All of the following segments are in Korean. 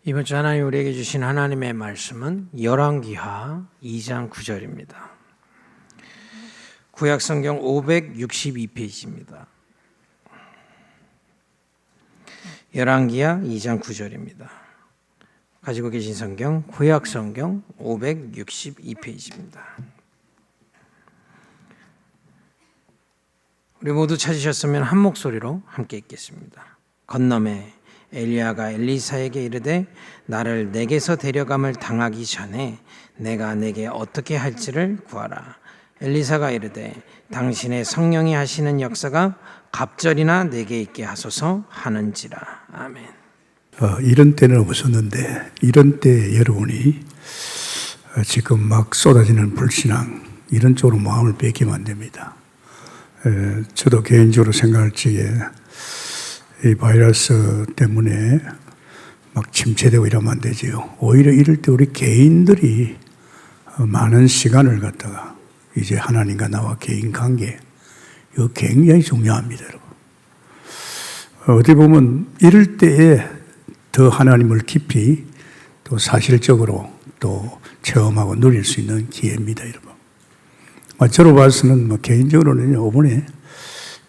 이번 주 하나님 우리에게 주신 하나님의 말씀은 열왕기하 2장 9절입니다. 구약성경 562페이지입니다. 열왕기하 2장 9절입니다. 가지고 계신 성경 구약성경 562페이지입니다. 우리 모두 찾으셨으면 한 목소리로 함께 읽겠습니다. 건너매 엘리야가 엘리사에게 이르되 나를 내게서 데려감을 당하기 전에 내가 내게 어떻게 할지를 구하라. 엘리사가 이르되 당신의 성령이 하시는 역사가 갑절이나 내게 있게 하소서 하는지라. 아멘. 이런 때는 없었는데 이런 때 여러분이 지금 막 쏟아지는 불신앙 이런 쪽으로 마음을 뺏기면 안 됩니다. 저도 개인적으로 생각할 적에 이 바이러스 때문에 막 침체되고 이러면 안 되지요. 오히려 이럴 때 우리 개인들이 많은 시간을 갖다가 이제 하나님과 나와 개인 관계, 이거 굉장히 중요합니다, 여러분. 어디 보면 이럴 때에 더 하나님을 깊이 또 사실적으로 또 체험하고 누릴 수 있는 기회입니다, 여러분. 저로 봐서는 개인적으로는 이번에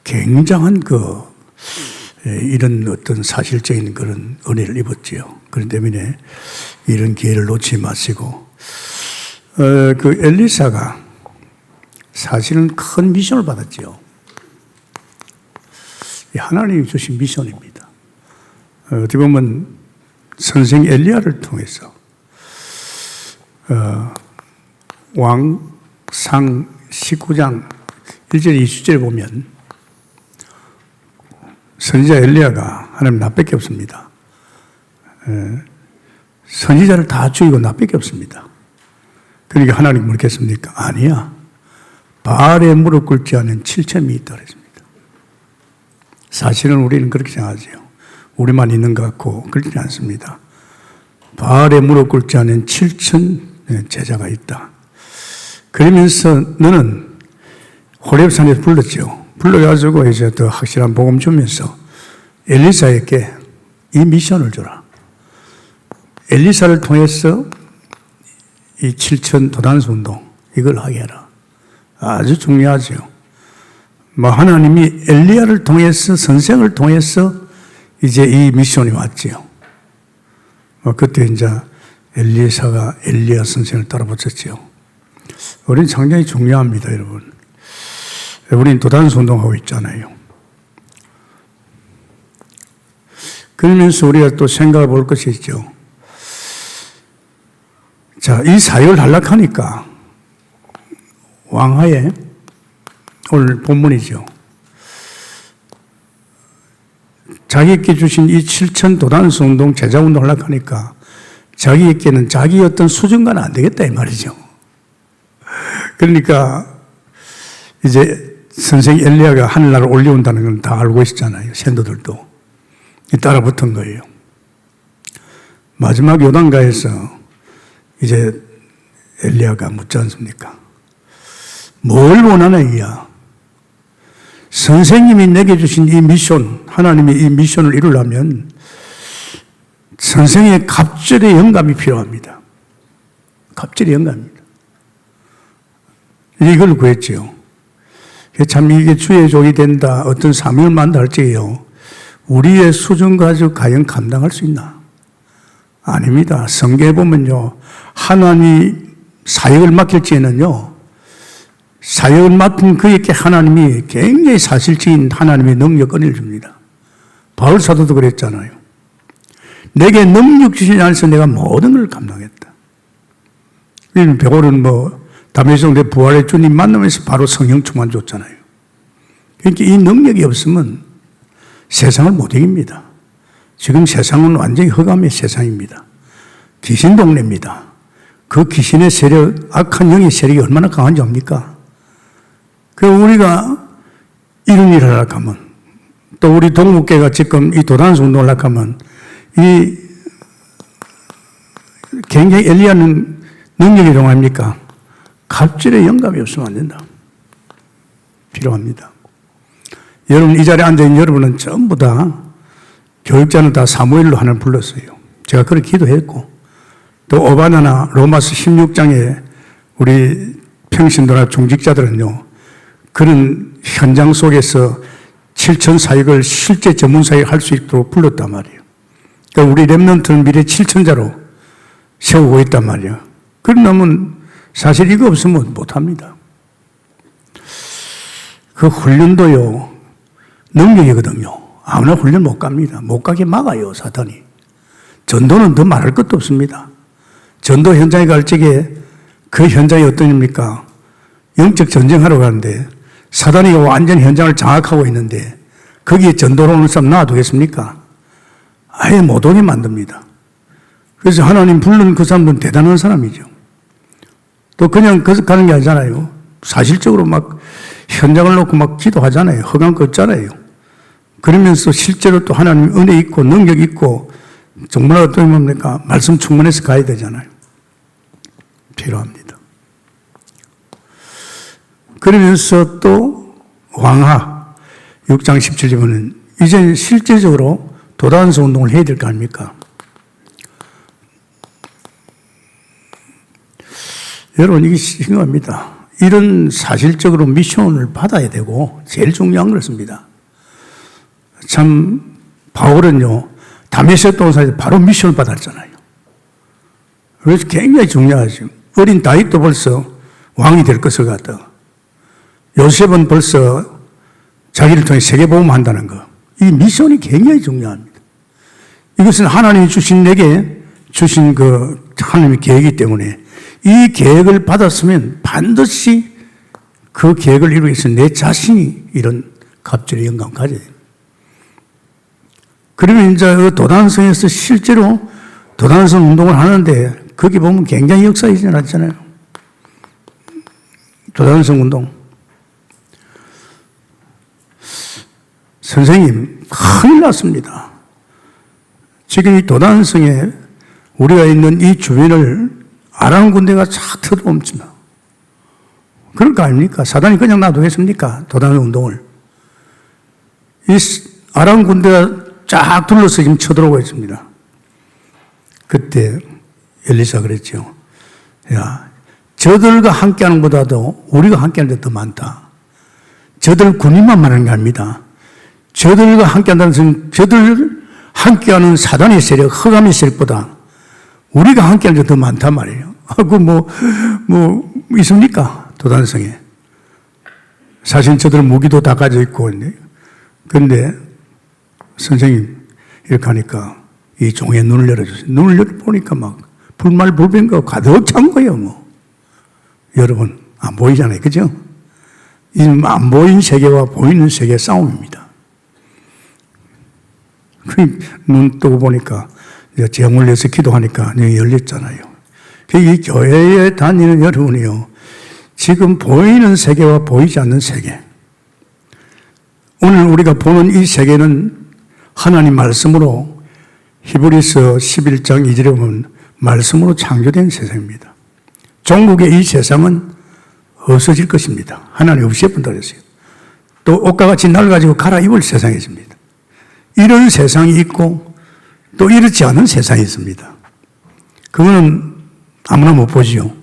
굉장한 이런 어떤 사실적인 그런 은혜를 입었지요. 그렇기 때문에 이런 기회를 놓치지 마시고, 엘리사가 사실은 큰 미션을 받았지요. 하나님이 주신 미션입니다. 어떻게 보면 선생 엘리야를 통해서 왕상 19장 1절 2절에 보면 선지자 엘리야가 하나님 나밖에 없습니다. 선지자를 다 죽이고 나밖에 없습니다. 그러니까 하나님 묻겠습니까? 아니야. 바알에 무릎 꿇지 않은 7천이 있다 그랬습니다. 사실은 우리는 그렇게 생각하죠. 우리만 있는 것 같고 그렇지 않습니다. 바알에 무릎 꿇지 않은 7천 제자가 있다. 그러면서 너는 호렙산에서 불렀죠. 불러가지고 이제 더 확실한 복음 주면서 엘리사에게 이 미션을 줘라. 엘리사를 통해서 이 7천 도단수 운동 이걸 하게 해라. 아주 중요하죠. 하나님이 엘리야를 통해서 선생을 통해서 이제 이 미션이 왔지요. 그때 이제 엘리사가 엘리야 선생을 따라 붙였지요. 우리는 상당히 중요합니다, 여러분. 우리는 도단수 운동하고 있잖아요. 그러면서 우리가 또 생각해 볼 것이 있죠. 자, 이 사역을 하려니까 왕하에 오늘 본문이죠. 자기에게 주신 이 7천 도단수 운동, 제자 운동 하려니까 자기에게는 자기 어떤 수준과는 안 되겠다 이 말이죠. 그러니까 이제 선생 엘리야가 하늘나라를 올려온다는 건 다 알고 있잖아요. 신도들도. 따라 붙은 거예요. 마지막 요단가에서 이제 엘리야가 묻지 않습니까? 뭘 원하나 이야. 선생님이 내게 주신 이 미션, 하나님이 이 미션을 이루려면 선생의 갑절의 영감이 필요합니다. 갑절의 영감입니다. 이걸 구했지요. 참 이게 주의 종이 된다, 어떤 사명을 만다 할지요. 우리의 수준 가지고 과연 감당할 수 있나? 아닙니다. 성경에 보면요, 하나님이 사역을 맡길 때에는요, 사역을 맡은 그에게 하나님이 굉장히 사실적인 하나님의 능력 은혜를 줍니다. 바울 사도도 그랬잖아요. 내게 능력 주신 안에서 내가 모든 걸 감당했다. 베골은 다메섹 내 부활의 주님 만나면서 바로 성령 충만 줬잖아요. 그러니까 이 능력이 없으면 세상을 못 이깁니다. 지금 세상은 완전히 흑암의 세상입니다. 귀신 동네입니다. 그 귀신의 세력, 악한 영의 세력이 얼마나 강한지 압니까? 그럼 우리가 이런 일을 하려고 하면, 또 우리 동국계가 지금 이 도단수 운동을 하려고 하면, 이 굉장히 엘리야는 능력이 필요합니까? 갑절의 영감이 없으면 안 된다. 필요합니다. 여러분, 이 자리에 앉아있는 여러분은 전부 다 교육자는 다 사무엘로 하나님 불렀어요. 제가 그렇게 기도했고, 또 오바나나 로마서 16장에 우리 평신도나 중직자들은요, 그런 현장 속에서 7천 사역을 실제 전문 사역 할 수 있도록 불렀단 말이에요. 그러니까 우리 렘넌트는 미래 7천자로 세우고 있단 말이에요. 그런 놈은 사실 이거 없으면 못합니다. 그 훈련도요, 능력이거든요. 아무나 훈련 못 갑니다. 못 가게 막아요, 사탄이. 전도는 더 말할 것도 없습니다. 전도 현장에 갈 적에 그 현장이 어떤 입니까? 영적 전쟁하러 가는데 사단이 완전히 현장을 장악하고 있는데 거기에 전도로 오는 사람 놔두겠습니까? 아예 못 오게 만듭니다. 그래서 하나님 부른 그 사람들은 대단한 사람이죠. 또 그냥 가는 게 아니잖아요. 사실적으로 막 현장을 놓고 막 기도하잖아요. 허강 걷잖아요. 그러면서 실제로 또 하나님 은혜 있고 능력 있고 정말 어떤 뭡니까? 말씀 충만해서 가야 되잖아요. 필요합니다. 그러면서 또 왕하 6장 17절에는 이제 실제적으로 도단서 운동을 해야 될 거 아닙니까? 여러분, 이게 중요합니다. 이런 사실적으로 미션을 받아야 되고 제일 중요한 것입니다. 참 바울은요, 다메섹 동산에서 바로 미션을 받았잖아요. 그래서 굉장히 중요하죠. 어린 다윗도 벌써 왕이 될 것을 갖다가, 요셉은 벌써 자기를 통해 세계복음 한다는 거. 이 미션이 굉장히 중요합니다. 이것은 하나님이 주신 내게 주신 그 하나님의 계획이기 때문에 이 계획을 받았으면 반드시 그 계획을 이루기 위해서 내 자신이 이런 갑절의 영감을 가져야 됩니다. 그러면 이제 그 도단성에서 실제로 도단성 운동을 하는데 거기 보면 굉장히 역사가 일어났잖아요. 도단성 운동. 선생님, 큰일 났습니다. 지금 이 도단성에 우리가 있는 이 주변을 아람 군대가 쫙 터들어옵니다. 그럴 거 아닙니까? 사단이 그냥 놔두겠습니까? 도단성 운동을. 이 아람 군대가 쫙 둘러서 지금 쳐들어오고 있습니다. 그때 엘리사가 그랬죠. 야, 저들과 함께하는 것보다도 우리가 함께하는 데 더 많다. 저들 군인만 말하는 게 아닙니다. 저들과 함께한다는 것은 저들 함께하는 사단의 세력, 흑암의 세력보다 우리가 함께하는 게 더 많단 말이에요. 있습니까? 도단성에. 사실 저들 무기도 다 가지고 있고, 그런데 선생님, 이렇게 하니까 이 종의 눈을 열어주세요. 눈을 열어보니까 막 불말불변가 가득 찬 거예요, 뭐. 여러분, 안 보이잖아요. 그죠? 이 안 보이는 세계와 보이는 세계의 싸움입니다. 눈 뜨고 보니까 제물 내서 기도하니까 눈이 열렸잖아요. 이 교회에 다니는 여러분이요. 지금 보이는 세계와 보이지 않는 세계. 오늘 우리가 보는 이 세계는 하나님 말씀으로 히브리서 11장 2절에 보면 말씀으로 창조된 세상입니다. 종국의 이 세상은 없어질 것입니다. 하나님 없애본다 그랬어요. 또 옷과 같이 낡아지고 갈아입을 세상이 있습니다. 이런 세상이 있고 또 이렇지 않은 세상이 있습니다. 그거는 아무나 못 보지요.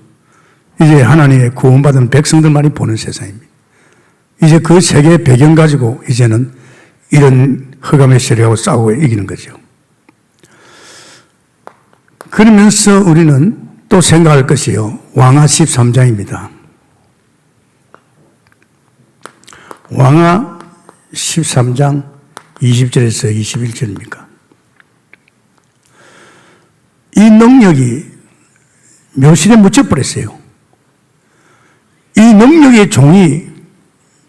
이제 하나님의 구원받은 백성들만이 보는 세상입니다. 이제 그 세계의 배경 가지고 이제는 이런 흑암의 세력하고 싸우고 이기는 거죠. 그러면서 우리는 또 생각할 것이요. 왕하 13장입니다. 왕하 13장 20절에서 21절입니까? 이 능력이 묘실에 묻혀버렸어요. 이 능력의 종이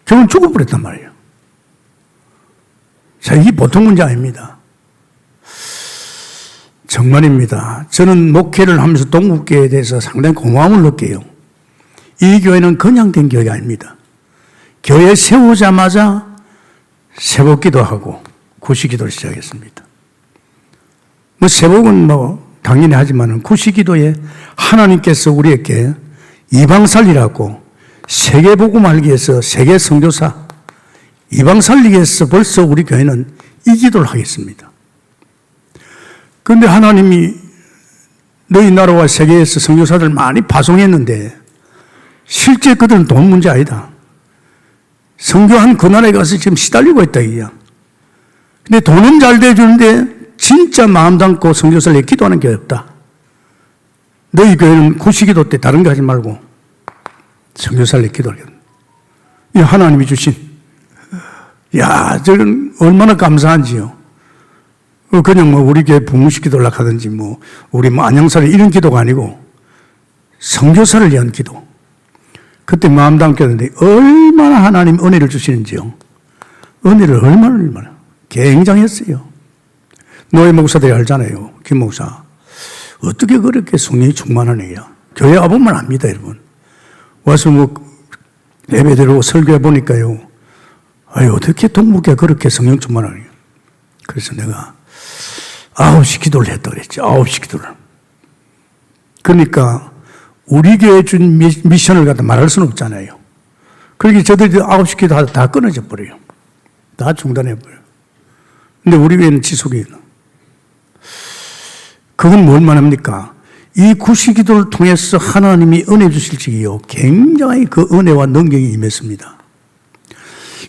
결국 죽어버렸단 말이에요. 자, 이게 보통 문제 아닙니다. 정말입니다. 저는 목회를 하면서 동국교회에 대해서 상당히 고마움을 느껴요. 이 교회는 그냥 된 교회가 아닙니다. 교회 세우자마자 새벽기도 하고 구시기도를 시작했습니다. 새벽은 당연히 하지만 구시기도에 하나님께서 우리에게 이방 살리라고 세계복음 알기 위해서 세계 선교사 이방 살리기 위해서 벌써 우리 교회는 이 기도를 하겠습니다. 그런데 하나님이 너희 나라와 세계에서 선교사들 많이 파송했는데 실제 그들은 돈 문제 아니다. 선교한 그 나라에 가서 지금 시달리고 있다 이야. 근데 돈은 잘 대주는데 진짜 마음 담고 선교사를 위해 기도하는 게 없다. 너희 교회는 구시기도 때 다른 거 하지 말고 선교사를 위해 기도하겠다. 이 하나님이 주신, 야, 저건 얼마나 감사한지요. 그냥 뭐 우리 교회 부흥식 기도를 하든지 뭐 우리 뭐 안양사를 이런 기도가 아니고 선교사를 위한 기도. 그때 마음 담겼는데 얼마나 하나님 은혜를 주시는지요. 은혜를 얼마나 굉장했어요. 노예 목사들이 알잖아요. 김 목사. 어떻게 그렇게 성령이 충만하느냐. 교회 와보면 압니다, 여러분. 와서 뭐 예배드리고 설교해 보니까요. 아유, 어떻게 동북에 그렇게 성령 충만하느냐. 그래서 내가 9시 기도를 했다 그랬지. 9시 기도를. 그러니까 우리 교회 준 미션을 갖다 말할 수는 없잖아요. 그러니까 저들이 9시 기도 다 끊어져 버려요. 다 중단해 버려요. 근데 우리 교회는 지속이. 그건 뭘 말합니까? 이 구시 기도를 통해서 하나님이 은혜 주실 적이요. 굉장히 그 은혜와 능력이 임했습니다.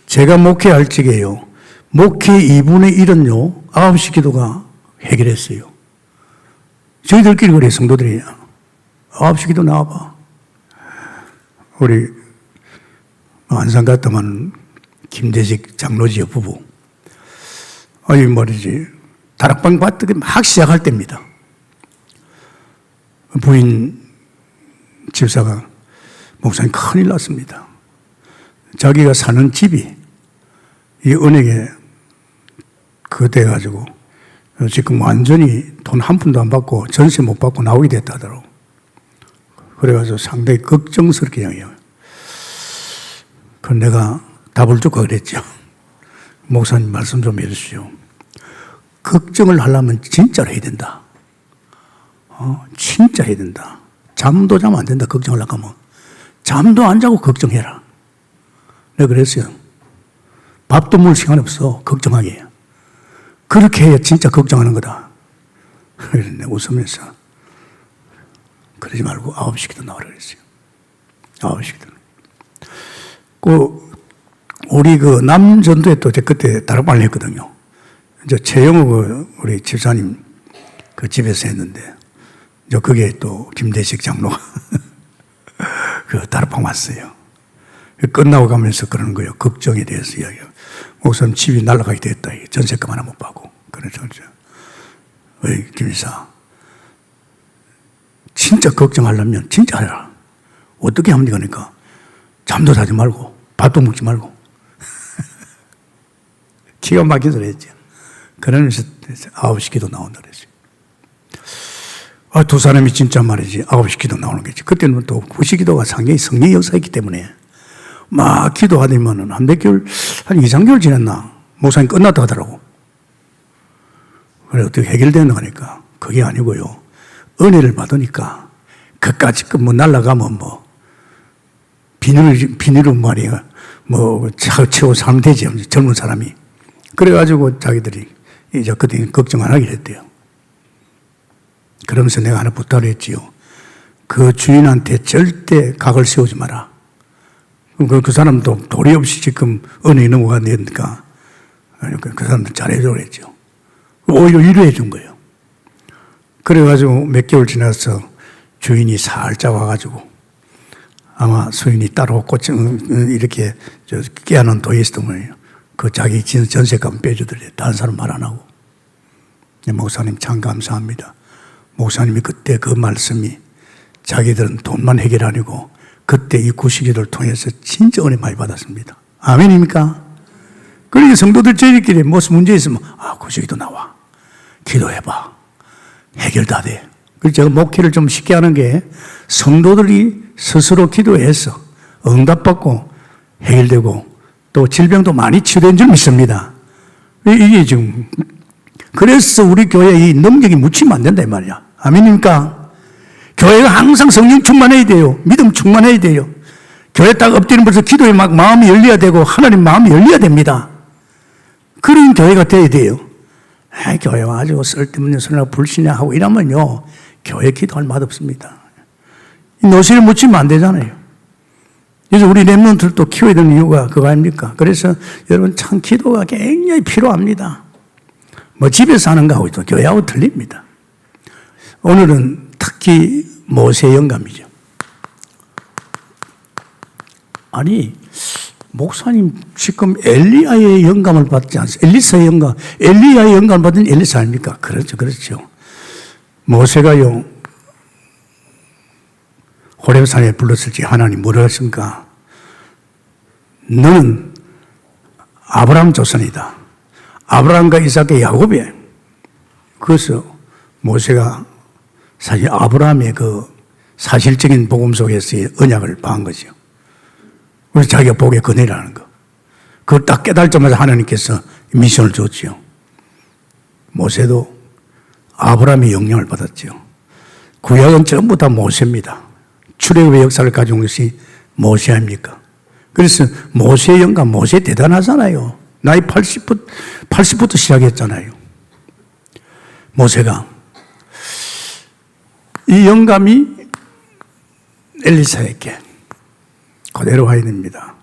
제가 목회할 적에요. 목회 2분의 1은요. 9시 기도가 해결했어요. 저희들끼리 그래, 성도들이. 9시 기도 나와봐. 우리 안산 갔다만 김대식 장로지요 부부. 아니 말이지. 다락방 봤더니 막 시작할 때입니다. 부인 집사가 목사님 큰일 났습니다. 자기가 사는 집이 이 은행에 그거 돼가지고 지금 완전히 돈 한 푼도 안 받고 전세 못 받고 나오게 됐다 하더라고. 그래가지고 상당히 걱정스럽게 여겨요. 그럼 내가 답을 줄까 그랬죠. 목사님 말씀 좀 해주시오. 걱정을 하려면 진짜로 해야 된다. 진짜 해야 된다. 잠도 자면 안 된다. 걱정하려고 하면. 잠도 안 자고 걱정해라. 내가 그랬어요. 밥도 먹을 시간 없어. 걱정하게. 그렇게 해야 진짜 걱정하는 거다. 그래서 내가 웃으면서 그러지 말고 9시 기도 나오라 그랬어요. 9시 기도. 우리 그 남전도에 또 그때 다락방을 했거든요. 이제 최영호 우리 집사님 그 집에서 했는데, 이제 그게 또 김대식 장로가 그 다락방 왔어요. 끝나고 가면서 그러는 거예요. 걱정에 대해서 이야기해요. 목사님 집이 날아가게 됐다. 전세금 하나 못 받고. 그래서, 어이, 김이사. 진짜 걱정하려면 진짜 하라. 어떻게 합니까? 그러니까 잠도 자지 말고 밥도 먹지 말고 기가 막히더라 했죠. 그러면서 9시 기도 나온다 그랬어요. 두 사람이 진짜 말이지 9시 기도 나오는 거지. 그때는 또 9시 기도가 상당히 성령의 역사였기 때문에 막 기도하더니만은 한 몇 개월, 한 2, 3개월 지났나 목사님 끝났다 하더라고. 그래 어떻게 해결되는 거니까 그게 아니고요. 은혜를 받으니까 그까짓 뭐 날라가면 뭐 비닐로 말이야 뭐 채워 살면 되지 젊은 사람이. 그래가지고 자기들이 이제 그때 걱정 안 하기로 했대요. 그러면서 내가 하나 부탁을 했지요. 그 주인한테 절대 각을 세우지 마라. 그 사람도 도리 없이 지금 은혜에 넘어갔으니까 그 사람도 잘해줘 그랬죠. 오히려 위로해 준 거예요. 그래가지고 몇 개월 지나서 주인이 살짝 와가지고 아마 수인이 따로 이렇게 깨어난 도에 있었던 거예요. 그 자기 전세값 빼주더래. 다른 사람 말 안 하고. 목사님 참 감사합니다. 목사님이 그때 그 말씀이 자기들은 돈만 해결 아니고 그때 이 구시기도를 통해서 진짜 은혜 많이 받았습니다. 아멘입니까? 그러니까 성도들 저희끼리 무슨 문제 있으면 구시기도 나와. 기도해봐. 해결 다 돼. 그래서 제가 목회를 좀 쉽게 하는 게 성도들이 스스로 기도해서 응답받고 해결되고 또 질병도 많이 치유된 줄 믿습니다. 이게 지금 그래서 우리 교회에 이 능력이 묻히면 안 된다 이 말이야. 아멘입니까? 교회가 항상 성령 충만해야 돼요. 믿음 충만해야 돼요. 교회 딱 엎드리면 벌써 기도에 막 마음이 열려야 되고 하나님 마음이 열려야 됩니다. 그런 교회가 돼야 돼요. 교회 와가지고 쓸데없는 소리나 불신하고 이러면요, 교회 기도할 맛 없습니다. 이 노시를 묻히면 안 되잖아요. 그래서 우리 랩런트들도 키워야 되는 이유가 그거 아닙니까? 그래서 여러분 참 기도가 굉장히 필요합니다. 뭐 집에서 하는 거하고 또 교회하고 틀립니다. 오늘은 특히 모세 영감이죠. 아니, 목사님 지금 엘리야의 영감을 받지 않습니까? 엘리사의 영감, 엘리야의 영감을 받은 엘리사 아닙니까? 그렇죠, 그렇죠. 모세가요, 호렙산에 불렀을 때 하나님 뭐라 했습니까? 너는 아브라함 조선이다. 아브라함과 이삭과 야곱이에요. 그래서 모세가 사실 아브라함의 그 사실적인 복음 속에서의 언약을 파한 거죠. 그래서 자기가 복의 근혜라는 거. 그걸 딱 깨달자마자 하나님께서 미션을 줬죠. 모세도 아브라함의 영향을 받았죠. 구약은 전부 다 모세입니다. 출애굽의 역사를 가져온 것이 모세 아닙니까? 그래서 모세의 영감, 모세 대단하잖아요. 나이 80부터 시작했잖아요. 모세가. 이 영감이 엘리사에게 그대로 와야 됩니다.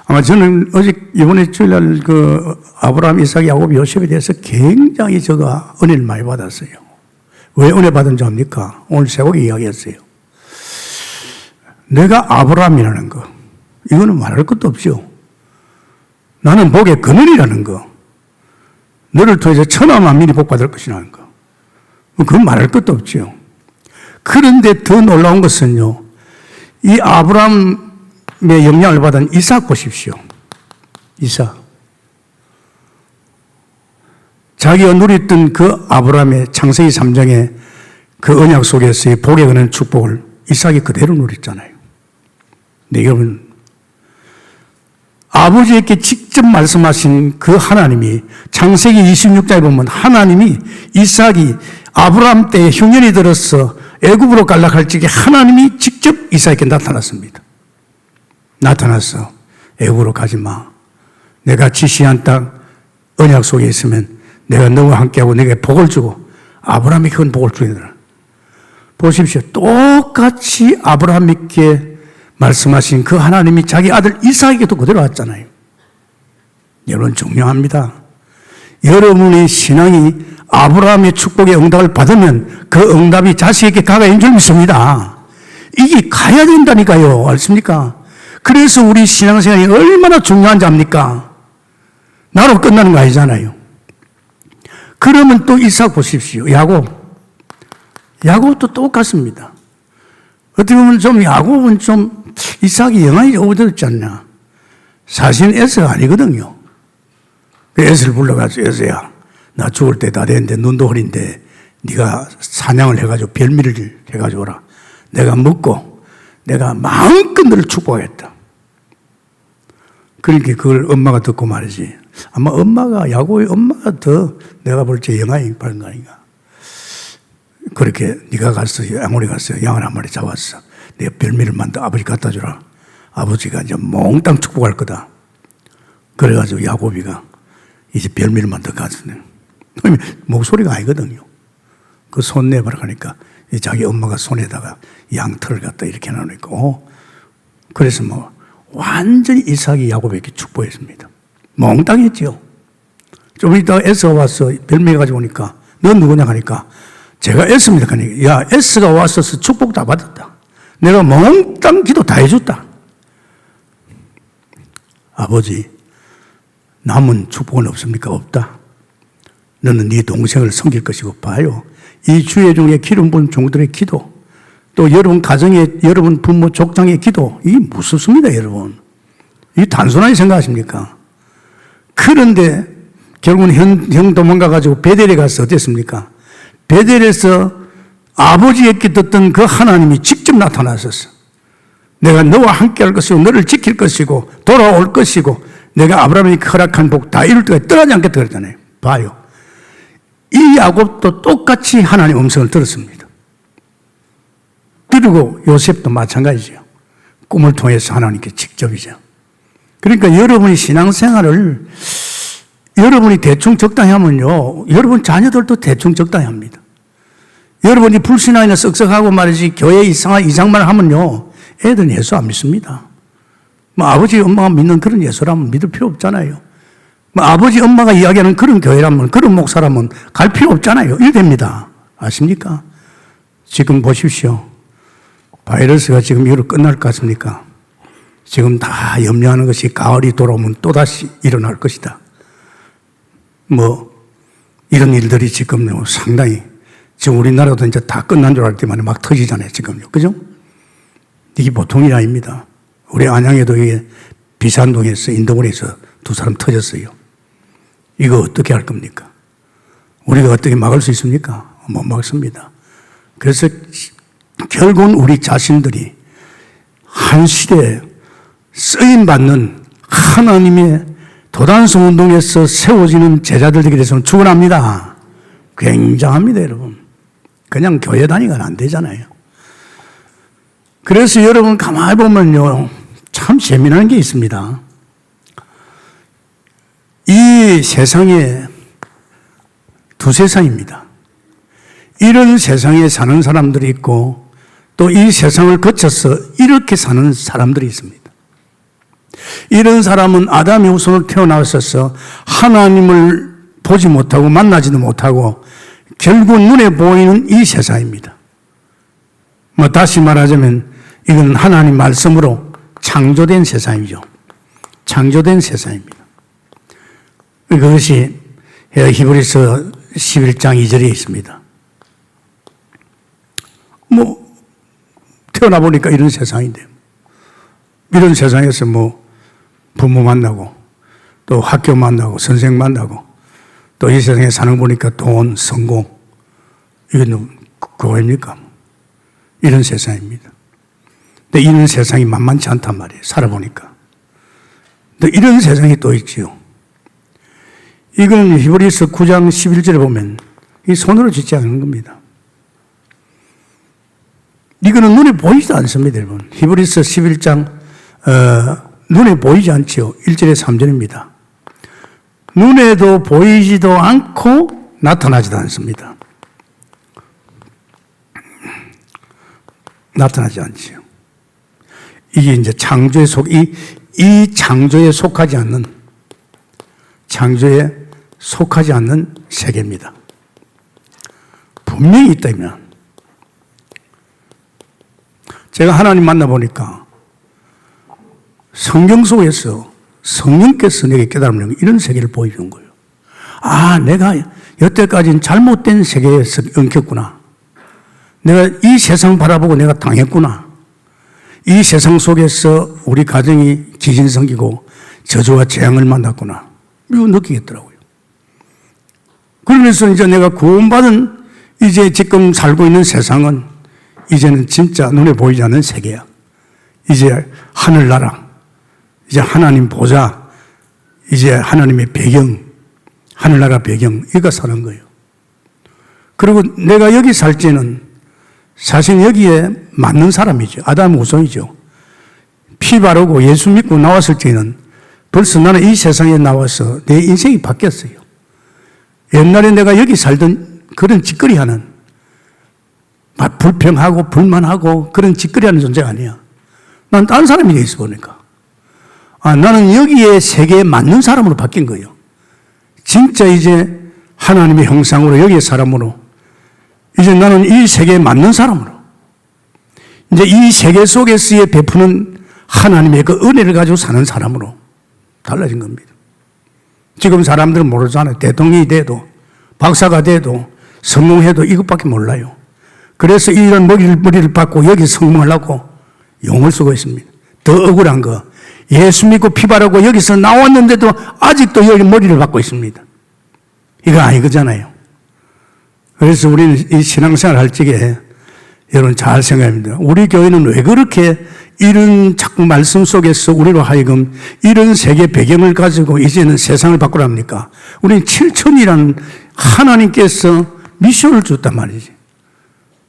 아마 저는 어제 이번에 주일날 그 아브라함, 이삭, 야곱, 요셉에 대해서 굉장히 제가 은혜를 많이 받았어요. 왜 은혜 받은 줄 압니까? 오늘 새곡에 이야기했어요. 내가 아브라함이라는 거, 이거는 말할 것도 없죠. 나는 복의 근원이라는 거, 너를 통해서 천하 만민이 복받을 것이라는 거, 그건 말할 것도 없죠. 그런데 더 놀라운 것은요, 이 아브라함의 영향을 받은 이삭 보십시오. 이삭. 자기가 누렸던 그 아브라함의 창세기 3장의 그 언약 속에서의 복에 관한 축복을 이삭이 그대로 누렸잖아요. 네, 여러분, 아버지에게 직접 말씀하신 그 하나님이 창세기 26장에 보면 하나님이 이삭이 아브라함 때에 흉년이 들어서 애굽으로 갈락할 적에 하나님이 직접 이삭에게 나타났습니다. 나타나서 애굽으로 가지 마. 내가 지시한 땅 언약 속에 있으면 내가 너와 함께하고 내게 복을 주고 아브라함에게 큰 복을 주리라. 보십시오. 똑같이 아브라함에게 말씀하신 그 하나님이 자기 아들 이삭에게도 그대로 왔잖아요. 여러분 중요합니다. 여러분의 신앙이 아브라함의 축복의 응답을 받으면 그 응답이 자식에게 가까이 줄 믿습니다. 이게 가야 된다니까요. 알습니까? 그래서 우리 신앙생활이 얼마나 중요한지 압니까? 나로 끝나는 거 아니잖아요. 그러면 또 이삭 보십시오. 야곱도 똑같습니다. 어떻게 보면 좀 야곱은 좀 이삭이 영향이 오들었지 않나. 사실은 에서가 아니거든요. 에서를 불러가지고 에서야 나 죽을 때 다 됐는데 눈도 흐린데 네가 사냥을 해가지고 별미를 해가지고 오라. 내가 먹고 내가 마음껏 너를 축복하겠다. 그러니까 그걸 엄마가 듣고 말이지. 아마 야곱의 엄마가 더 내가 볼 때 영향이 받은 거 아닌가. 그렇게 네가 가서 아모리 가서 양을 한 마리 잡았어. 내가 별미를 만들어 아버지 갖다 주라. 아버지가 이제 몽땅 축복할 거다. 그래가지고 야곱이가 이제 별미를 만들어 가지고 목소리가 아니거든요. 그 손 내버려 가니까 자기 엄마가 손에다가 양털을 갖다 이렇게 놔놓고 그래서 뭐 완전히 이삭이 야곱에게 축복했습니다. 몽땅 했지요. 좀 이따가 에스가 와서 별미 가지고 오니까 넌 누구냐 하니까 제가 에스입니다. 그러니까 야 에스가 왔어서 축복 다 받았다. 내가 몽땅 기도 다 해줬다. 아버지 남은 축복은 없습니까? 없다. 너는 네 동생을 섬길 것이고 봐요. 이 주의 중에 기름 부은 종들의 기도 또 여러분 가정의 여러분 부모 족장의 기도 이게 무섭습니다. 여러분. 이 단순하게 생각하십니까? 그런데 결국은 형 도망가가지고 베델에 가서 어땠습니까? 베델에서 아버지에게 듣던 그 하나님이 직접 나타나셨어. 내가 너와 함께 할 것이고 너를 지킬 것이고 돌아올 것이고 내가 아브라함에게 허락한 복 다 이룰 때까지 떠나지 않겠다 그랬잖아요. 봐요. 이 야곱도 똑같이 하나님 음성을 들었습니다. 그리고 요셉도 마찬가지죠. 꿈을 통해서 하나님께 직접이죠. 그러니까 여러분이 신앙생활을 여러분이 대충 적당히 하면요, 여러분 자녀들도 대충 적당히 합니다. 여러분이 불신앙이나 썩썩하고 말이지 교회 이상만 하면요, 애들은 예수 안 믿습니다. 뭐 아버지 엄마가 믿는 그런 예수라면 믿을 필요 없잖아요. 뭐 아버지 엄마가 이야기하는 그런 교회라면, 그런 목사라면 갈 필요 없잖아요. 이래 됩니다. 아십니까? 지금 보십시오. 바이러스가 지금 이후로 끝날 것 같습니까? 지금 다 염려하는 것이 가을이 돌아오면 또다시 일어날 것이다. 뭐 이런 일들이 지금 상당히, 지금 우리나라도 이제 다 끝난 줄 알 때만 막 터지잖아요, 지금요. 그죠? 이게 보통 일 아닙니다. 우리 안양에도 이게 비산동에서, 인도군에서 2사람 터졌어요. 이거 어떻게 할 겁니까? 우리가 어떻게 막을 수 있습니까? 못 막습니다. 그래서 결국은 우리 자신들이 한 시대에 쓰임받는 하나님의 도단성 운동에서 세워지는 제자들에게 대해서는 축원합니다. 굉장합니다, 여러분. 그냥 교회 다니면 안 되잖아요. 그래서 여러분 가만히 보면요, 참 재미난 게 있습니다. 이 세상에 두 세상입니다. 이런 세상에 사는 사람들이 있고, 또 이 세상을 거쳐서 이렇게 사는 사람들이 있습니다. 이런 사람은 아담의 후손으로 태어나서 하나님을 보지 못하고 만나지도 못하고 결국 눈에 보이는 이 세상입니다. 뭐 다시 말하자면 이건 하나님 말씀으로 창조된 세상이죠. 창조된 세상입니다. 그것이 히브리서 11장 2절에 있습니다. 뭐 태어나 보니까 이런 세상인데, 이런 세상에서 뭐 부모 만나고 또 학교 만나고 선생 만나고 또 이 세상에 사는 거 보니까 돈, 성공, 이건 그거입니까? 이런 세상입니다. 근데 이런 세상이 만만치 않단 말이에요. 살아보니까. 근데 이런 세상이 또 있지요. 이건 히브리서 9장 11절에 보면 이 손으로 짓지 않는 겁니다. 이거는 눈에 보이지도 않습니다, 여러분. 히브리서 11장 눈에 보이지 않지요. 1절에 3절입니다. 눈에도 보이지도 않고 나타나지도 않습니다. 나타나지 않지요. 이게 이제 창조에 이 창조에 속하지 않는 세계입니다. 분명히 있다면, 제가 하나님 만나보니까 성경 속에서 성령께서 내게 깨달으면 이런 세계를 보여주는 거예요. 아, 내가 여태까지는 잘못된 세계에서 엉켰구나. 내가 이 세상 바라보고 내가 당했구나. 이 세상 속에서 우리 가정이 지진 생기고 저주와 재앙을 만났구나. 이거 느끼겠더라고요. 그러면서 이제 내가 구원받은 이제 지금 살고 있는 세상은 이제는 진짜 눈에 보이지 않는 세계야. 이제 하늘나라, 이제 하나님 보좌, 이제 하나님의 배경, 하늘나라 배경, 이거 사는 거예요. 그리고 내가 여기 살 때는 사실 여기에 맞는 사람이죠. 아담 후손이죠. 피 바르고 예수 믿고 나왔을 때는 벌써 나는 이 세상에 나와서 내 인생이 바뀌었어요. 옛날에 내가 여기 살던 그런 짓거리 하는, 불평하고 불만하고 그런 짓거리 하는 존재가 아니야. 난 다른 사람이 돼 있어 보니까. 나는 여기에 세계에 맞는 사람으로 바뀐 거예요. 진짜 이제 하나님의 형상으로 여기의 사람으로, 이제 나는 이 세계에 맞는 사람으로, 이제 이 세계 속에서의 베푸는 하나님의 그 은혜를 가지고 사는 사람으로 달라진 겁니다. 지금 사람들은 모르잖아요. 대통령이 돼도, 박사가 돼도, 성공해도 이것밖에 몰라요. 그래서 이런 머리를 받고 여기 성공하려고 용을 쓰고 있습니다. 더 억울한 거, 예수 믿고 피 바르고 여기서 나왔는데도 아직도 여기 머리를 받고 있습니다. 이거 아니거잖아요. 그래서 우리는 이 신앙생활 할 적에 여러분 잘 생각합니다. 우리 교회는 왜 그렇게 이런 자꾸 말씀 속에서 우리로 하여금 이런 세계 배경을 가지고 이제는 세상을 바꾸랍니까? 우리는 7천이라는 하나님께서 미션을 줬단 말이지.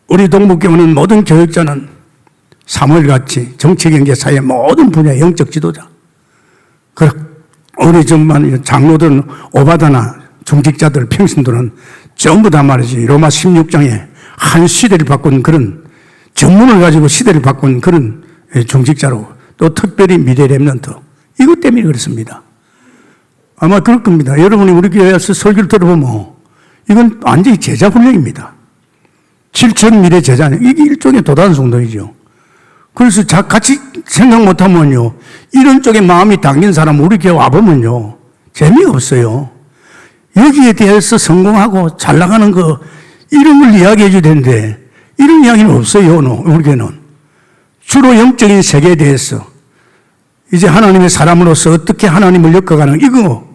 우리 동북교회는 모든 교육자는 사무엘같이 정치, 경제, 사회 모든 분야의 영적 지도자. 우리 정말 장로들은 오바다나 중직자들, 평신도는 전부 다 말이지 로마 16장에 한 시대를 바꾼 그런 전문을 가지고 시대를 바꾼 그런 중직자로 또 특별히 미래 렘넌트 이것 때문에 그렇습니다. 아마 그럴 겁니다. 여러분이 우리 교회에서 설교를 들어보면 이건 완전히 제자 훈련입니다. 7천 미래 제자는 이게 일종의 도단 성도이죠. 그래서 같이 생각 못하면요 이런 쪽에 마음이 당긴 사람 우리 교회 와보면요 재미없어요. 여기에 대해서 성공하고 잘 나가는 거 이런 걸 이야기해 줘야 되는데 이런 이야기는 없어요. 우리 교회는 주로 영적인 세계에 대해서 이제 하나님의 사람으로서 어떻게 하나님을 엮어가는 이걸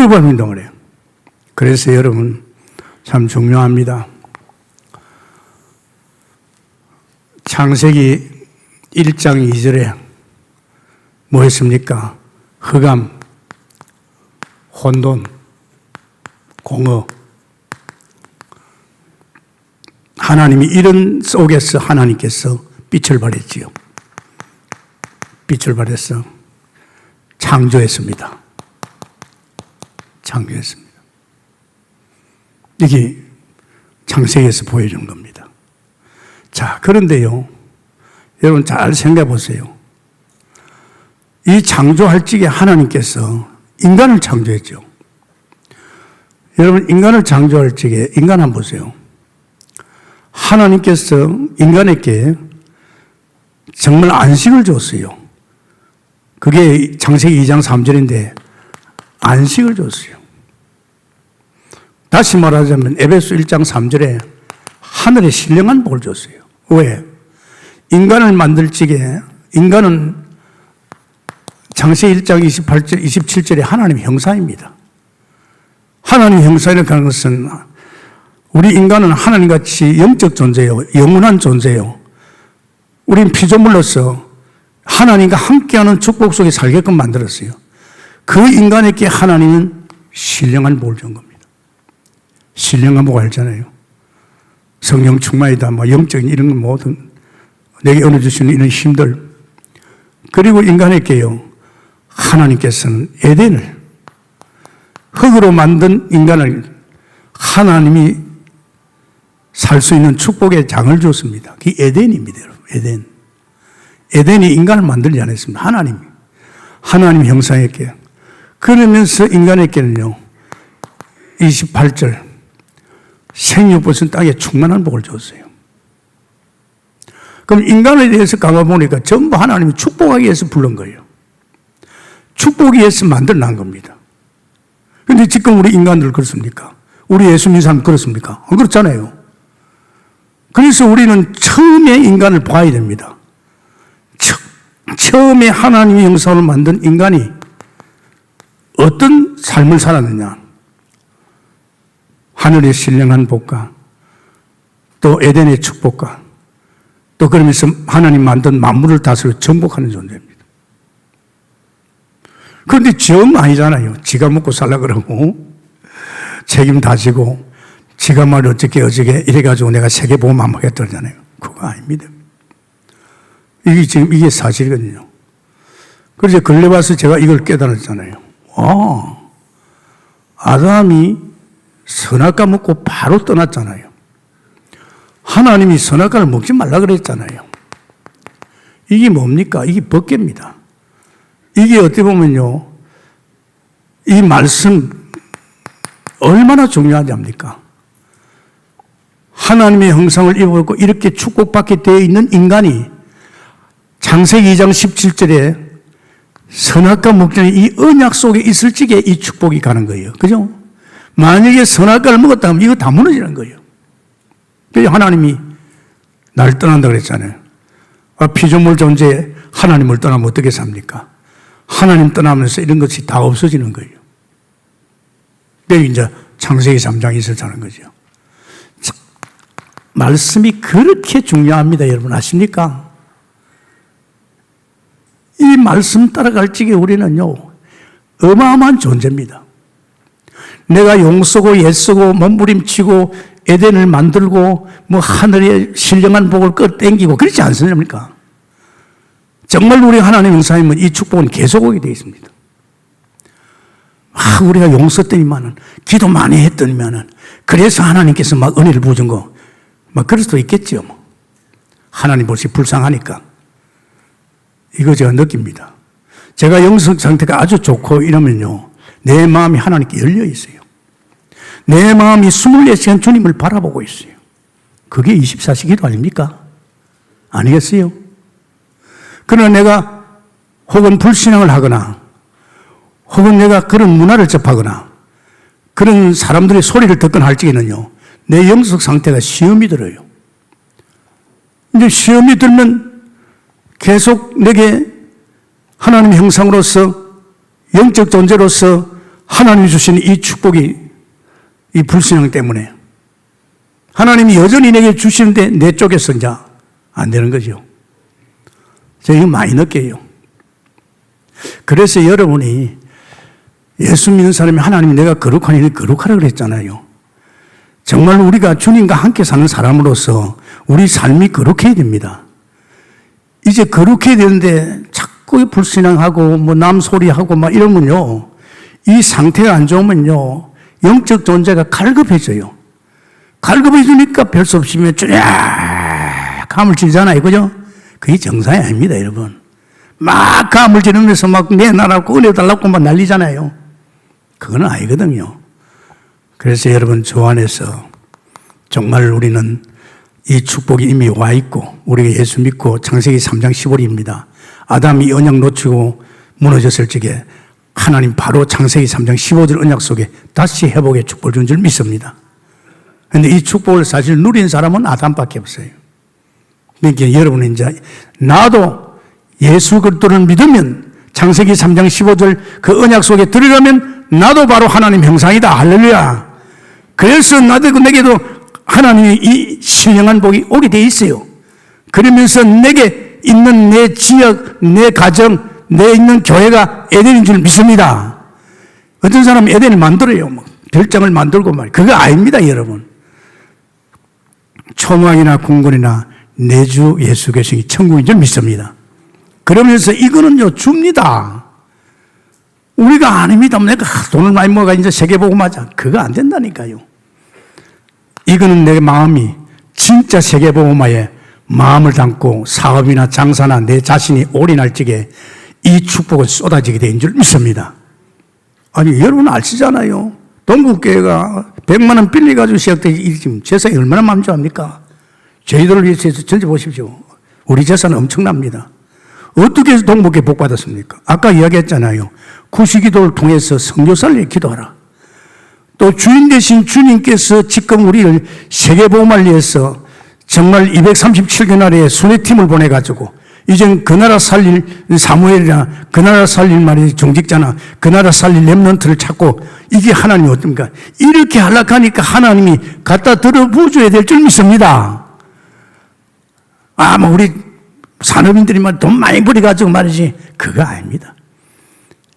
받는단 말이에요. 그래서 여러분 참 중요합니다. 창세기 1장 2절에 뭐 했습니까? 흑암, 혼돈, 공허. 하나님이 이런 속에서 하나님께서 빛을 발했지요. 빛을 발해서 창조했습니다. 창조했습니다. 이게 창세기에서 보여준 겁니다. 자, 그런데요, 여러분 잘 생각해 보세요. 이 창조할 적에 하나님께서 인간을 창조했죠. 여러분, 인간을 창조할 적에 인간 한번 보세요. 하나님께서 인간에게 정말 안식을 줬어요. 그게 창세기 2장 3절인데 안식을 줬어요. 다시 말하자면 에베소 1장 3절에 하늘의 신령한 복을 줬어요. 왜? 인간을 만들 적에 인간은 창세기 1장 28절, 27절에 하나님의 형상입니다. 하나님의 형상이라고 하는 것은 우리 인간은 하나님같이 영적 존재요, 영원한 존재요. 우린 피조물로서 하나님과 함께하는 축복 속에 살게끔 만들었어요. 그 인간에게 하나님은 신령한 복을 준 겁니다. 신령한 복 알잖아요. 성령 충만이다, 뭐 영적인 이런 건 모든 내게 은혜 주시는 이런 힘들. 그리고 인간에게요, 하나님께서는 에덴을 흙으로 만든 인간을 하나님이 살 수 있는 축복의 장을 줬습니다. 그게 에덴입니다, 여러분. 에덴. 에덴이 인간을 만들지 않았습니다. 하나님 형상에게. 그러면서 인간에게는요, 28절, 생육버섯 땅에 충만한 복을 줬어요. 그럼 인간에 대해서 가봐보니까 전부 하나님이 축복하기 위해서 부른 거예요. 축복하기 위해서 만들어난 겁니다. 그런데 지금 우리 인간들 그렇습니까? 우리 예수 믿는 사람 그렇습니까? 안 그렇잖아요. 그래서 우리는 처음에 인간을 봐야 됩니다. 처음에 하나님의 형상을 만든 인간이 어떤 삶을 살았느냐. 하늘의 신령한 복과 또 에덴의 축복과 또 그러면서 하나님 만든 만물을 다스려 정복하는 존재입니다. 그런데 정 아니잖아요. 지가 먹고 살라 그러고 책임 다 지고 지가 말 어떻게 이래가지고 내가 세계보험 안 하겠다잖아요. 그거 아닙니다. 이게 사실이거든요. 그래서 근래 와서 제가 이걸 깨달았잖아요. 아담이 선악과 먹고 바로 떠났잖아요. 하나님이 선악과를 먹지 말라 그랬잖아요. 이게 뭡니까? 이게 법궤입니다. 이게 어떻게 보면요, 이 말씀 얼마나 중요하지 않습니까? 하나님의 형상을 입어보고 이렇게 축복받게 되어 있는 인간이 창세기 2장 17절에 선악과 먹기 전에 이 언약 속에 있을 적에 이 축복이 가는 거예요. 그죠? 만약에 선악과를 먹었다면 이거 다 무너지는 거예요. 그래서 하나님이 날 떠난다 그랬잖아요. 피조물 존재에 하나님을 떠나면 어떻게 삽니까? 하나님 떠나면서 이런 것이 다 없어지는 거예요. 그래서 이제 창세기 3장이 있었다는 거죠. 말씀이 그렇게 중요합니다. 여러분 아십니까? 이 말씀 따라갈 적에 우리는요, 어마어마한 존재입니다. 내가 용 쓰고 예 쓰고 몸부림치고 에덴을 만들고 뭐 하늘의 신령한 복을 끌어당기고 그렇지 않습니까? 정말 우리 하나님 형상이면 이 축복은 계속 오게 되어 있습니다. 우리가 용서했더니만은, 기도 많이 했더니만은, 그래서 하나님께서 막 은혜를 부어준 거, 막 그럴 수도 있겠죠. 하나님 벌써 불쌍하니까. 이거 제가 느낍니다. 제가 영성 상태가 아주 좋고 이러면요, 내 마음이 하나님께 열려 있어요. 내 마음이 24시간 주님을 바라보고 있어요. 그게 24시 기도 아닙니까? 아니겠어요? 그러나 내가 혹은 불신앙을 하거나 혹은 내가 그런 문화를 접하거나 그런 사람들의 소리를 듣거나 할 적에는요, 내 영적 상태가 시험이 들어요. 이제 시험이 들면 계속 내게 하나님의 형상으로서 영적 존재로서 하나님이 주신 이 축복이 이 불신앙 때문에 하나님이 여전히 내게 주시는데 내 쪽에서 이제 안 되는 거죠. 제가 이거 많이 느껴요. 그래서 여러분이 예수 믿는 사람이 하나님이 내가 거룩하니 거룩하라 그랬잖아요. 정말 우리가 주님과 함께 사는 사람으로서 우리 삶이 거룩해야 됩니다. 이제 거룩해야 되는데 자꾸 불신앙하고 뭐 남 소리하고 막 이러면요, 이 상태가 안 좋으면요, 영적 존재가 갈급해져요. 갈급해지니까 별 수 없이 쫙 감을 지잖아요. 그죠? 그게 정상이 아닙니다, 여러분. 막 감을 지르면서 막 내놔라고 은혜 달라고 막 난리잖아요. 그건 아니거든요. 그래서 여러분, 저 안에서 정말 우리는 이 축복이 이미 와 있고, 우리가 예수 믿고 창세기 3장 15절입니다. 아담이 언약 놓치고 무너졌을 적에 하나님 바로 창세기 3장 15절 언약 속에 다시 회복의 축복을 준 줄 믿습니다. 그런데 이 축복을 사실 누린 사람은 아담밖에 없어요. 그러니까 여러분은 이제 나도 예수 그리스도를 믿으면 창세기 3장 15절 그 언약 속에 들어가면 나도 바로 하나님 형상이다. 할렐루야. 그래서 내게도 하나님의 이 신령한 복이 오게 돼 있어요. 그러면서 내게 있는 내 지역, 내 가정, 내 있는 교회가 에덴인 줄 믿습니다. 어떤 사람은 에덴을 만들어요. 별장을 만들고 말이에요. 그거 아닙니다, 여러분. 초막이나 궁궐이나 내주 예수 계시니 천국인 줄 믿습니다. 그러면서 이거는요, 줍니다. 우리가 아닙니다. 내가 돈을 많이 모아가 이제 세계복음하자. 그거 안 된다니까요. 이거는 내 마음이 진짜 세계복음화에 마음을 담고 사업이나 장사나 내 자신이 올인할 적에 이 축복은 쏟아지게 된 줄 믿습니다. 아니, 여러분 아시잖아요. 동국교회가 100만 원 빌려가지고 시작되기 지금 재산이 얼마나 만족합니까? 저희들을 위해서 전체 보십시오. 우리 재산은 엄청납니다. 어떻게 해서 동국교회 복 받았습니까? 아까 이야기했잖아요. 구시기도를 통해서 선교사를 기도하라. 또 주인 되신 주님께서 지금 우리를 세계복음을 위해서 정말 237개 나라에 순회팀을 보내가지고 이젠 그 나라 살릴 사무엘이나 그 나라 살릴 말이 종직자나 그 나라 살릴 렘넌트를 찾고 이게 하나님이 어떻습니까? 이렇게 하락하니까 하나님이 갖다 들어 부어줘야 될 줄 믿습니다. 뭐 우리 산업인들이 돈 많이 벌여가지고 말이지. 그거 아닙니다.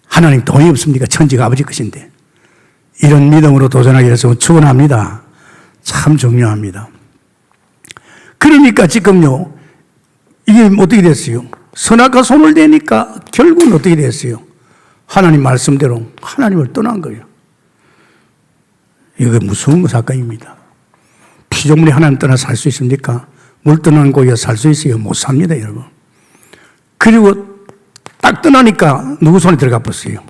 하나님 돈이 없습니까? 천지가 아버지 것인데. 이런 믿음으로 도전하기 위해서 축원합니다. 참 중요합니다. 그러니까 지금요, 이게 어떻게 됐어요? 선악과 손을 대니까 결국은 어떻게 됐어요? 하나님 말씀대로 하나님을 떠난 거예요. 이거 무서운 사건입니다. 피조물이 하나님 떠나 살 수 있습니까? 물 떠나는 고기가 살 수 있어요? 못 삽니다, 여러분. 그리고 딱 떠나니까 누구 손에 들어가 버렸어요?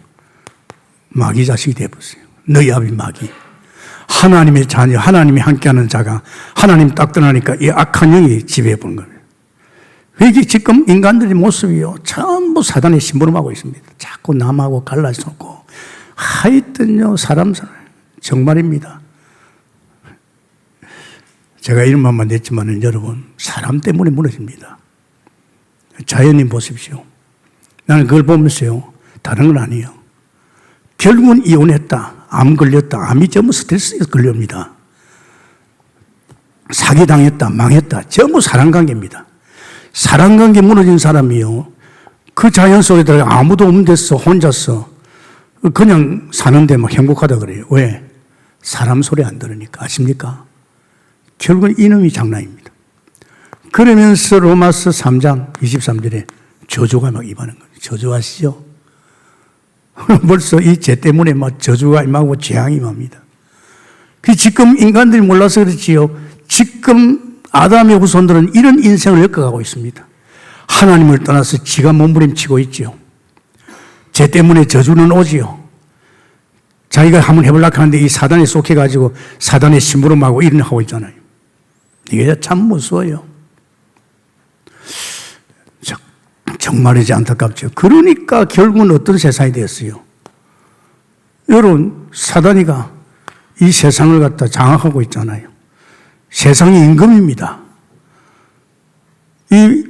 마귀 자식이 되어버렸어요. 너희 아비 마귀. 하나님의 자녀, 하나님이 함께하는 자가 하나님 딱 떠나니까 이 악한 영이 지배해버린 거예요. 이게 지금 인간들의 모습이요, 전부 사단의 심부름하고 있습니다. 자꾸 남하고 갈라서고 하여튼요, 사람 정말입니다. 제가 이런 말만 냈지만은 여러분, 사람 때문에 무너집니다. 자연인 보십시오. 나는 그걸 보면서요, 다른 건 아니에요. 결국은 이혼했다, 암 걸렸다, 암이 전부 스트레스에 걸립니다. 사기당했다, 망했다, 전부 사랑관계입니다. 사랑관계 무너진 사람이요, 그 자연 속에 들어가 아무도 없는 데서 혼자서 그냥 사는데 막 행복하다 그래요. 왜? 사람 소리 안 들으니까. 아십니까? 결국은 이놈이 장난입니다. 그러면서 로마서 3장 23절에 저주가 막 임하는 거예요. 저주하시죠? 벌써 이 죄 때문에 막 저주가 임하고 재앙이 임합니다. 그 지금 인간들이 몰라서 그렇지요. 지금 아담의 후손들은 이런 인생을 겪어가고 있습니다. 하나님을 떠나서 지가 몸부림치고 있지요. 죄 때문에 저주는 오지요. 자기가 한번 해보려고 하는데 이 사단에 쏙해가지고 사단의 심부름하고 일을 하고 있잖아요. 이게 참 무서워요. 정말이지 안타깝죠. 그러니까 결국은 어떤 세상이 되었어요. 여러분, 사단이가 이 세상을 갖다 장악하고 있잖아요. 세상이 임금입니다. 이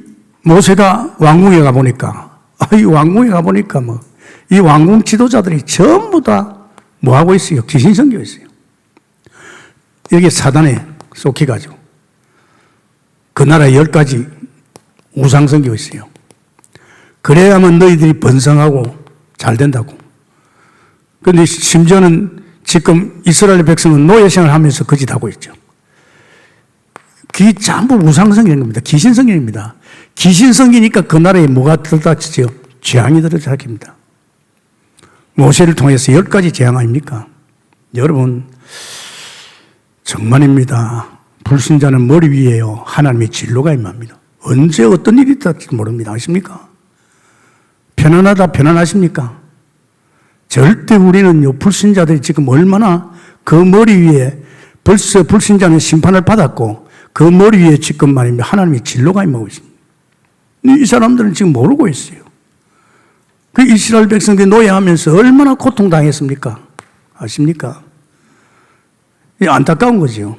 모세가 왕궁에 가보니까, 이 왕궁 지도자들이 전부 다 뭐 하고 있어요? 귀신 섬기고 있어요. 여기 사단에 쏙해가지고 그 나라 10가지 우상 섬기고 있어요. 그래야만 너희들이 번성하고 잘 된다고. 그런데 심지어는 지금 이스라엘 백성은 노예생활을 하면서 거짓하고 있죠. 그게 전부 우상 섬기는 겁니다. 귀신 섬기입니다. 귀신 섬기니까 그 나라에 뭐가 들어닥치죠? 재앙이 들어닥칩니다. 모세를 통해서 10가지 재앙 아닙니까? 여러분, 정말입니다. 불신자는 머리 위에요. 하나님의 진로가 임합니다. 언제 어떤 일이 있을지 모릅니다. 아십니까? 편안하십니까? 절대 우리는요, 불신자들이 지금 얼마나 그 머리 위에 벌써 불신자는 심판을 받았고 그 머리 위에 지금 말입니다. 하나님의 진로가 임하고 있습니다. 이 사람들은 지금 모르고 있어요. 그 이스라엘 백성들이 노예하면서 얼마나 고통당했습니까? 아십니까? 안타까운 거죠.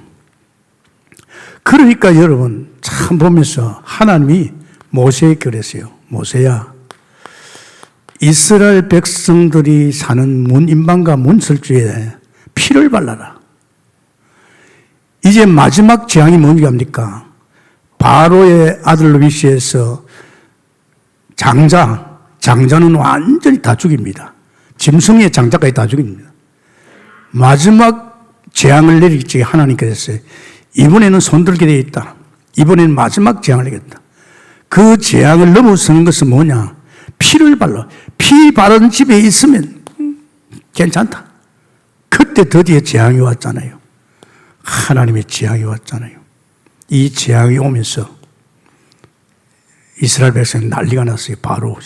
그러니까 여러분 참 보면서 하나님이 모세에게 그랬어요. 모세야, 이스라엘 백성들이 사는 문인방과 문설주에 피를 발라라. 이제 마지막 재앙이 뭡니까? 바로의 아들 위시에서 장자는 완전히 다 죽입니다. 짐승의 장자까지 다 죽입니다. 마지막 재앙을 내리기 하나님께서 이번에는 손들게 되어 있다. 이번에는 마지막 재앙을 내겠다. 그 재앙을 넘어서는 것은 뭐냐? 피를 발라. 피 바른 집에 있으면 괜찮다. 그때 드디어 재앙이 왔잖아요. 하나님의 재앙이 왔잖아요. 이 재앙이 오면서 이스라엘 백성이 난리가 났어요. 바로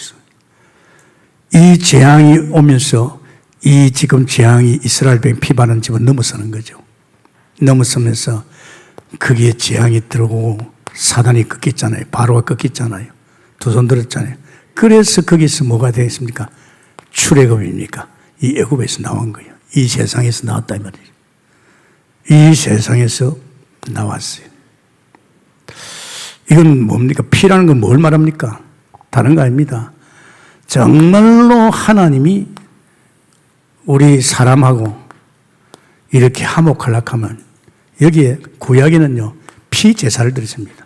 이 재앙이 오면서 이 지금 재앙이 이스라엘 백성 피 바른 집을 넘어서는 거죠. 넘어서면서 거기에 재앙이 들어오고 사단이 꺾였잖아요. 바로가 꺾였잖아요. 두 손 들었잖아요. 그래서 거기서 뭐가 되겠습니까? 출애굽입니까? 이 애굽에서 나온 거예요. 이 세상에서 나왔다 이 말이에요. 이 세상에서 나왔어요. 이건 뭡니까? 피라는 건 뭘 말합니까? 다른 거 아닙니다. 정말로 하나님이 우리 사람하고 이렇게 화목하려고 하면 여기에 구약에는요, 피 제사를 드렸습니다.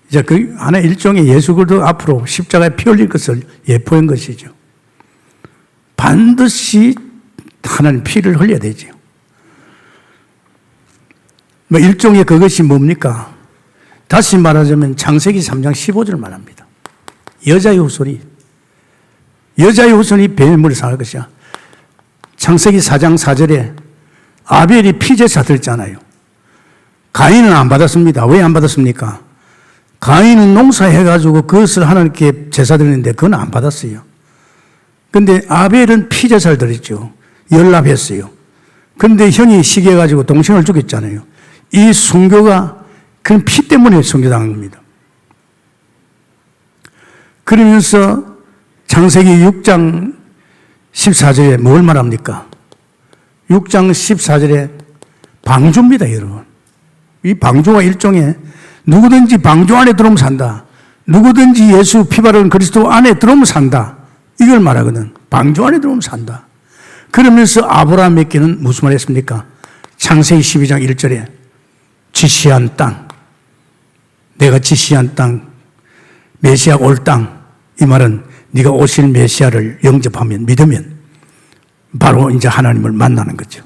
이제 그 하나의 일종의 예수 그리스도 앞으로 십자가에 피 흘릴 것을 예포한 것이죠. 반드시 하나님 피를 흘려야 되죠. 뭐 일종의 그것이 뭡니까? 다시 말하자면 창세기 3장 15절을 말합니다. 여자의 후손이 뱀을 상할 것이야. 창세기 4장 4절에 아벨이 피제사 드렸잖아요. 가인은 안 받았습니다. 왜 안 받았습니까? 가인은 농사해가지고 그것을 하나님께 제사 드리는데 그건 안 받았어요. 근데 아벨은 피제사를 드렸죠. 연합했어요. 근데 형이 시기해가지고 동생을 죽였잖아요. 이 순교가 그런 피 때문에 순교당한 겁니다. 그러면서 창세기 6장 14절에 뭘 말합니까? 6장 14절에 방주입니다, 여러분. 이 방주가 일종의 누구든지 방주 안에 들어오면 산다. 누구든지 예수 피 바른 그리스도 안에 들어오면 산다. 이걸 말하거든. 방주 안에 들어오면 산다. 그러면서 아브라함에게는 무슨 말 했습니까? 창세기 12장 1절에 지시한 땅, 내가 지시한 땅, 메시아 올 땅, 이 말은 네가 오실 메시아를 영접하면, 믿으면 바로 이제 하나님을 만나는 거죠.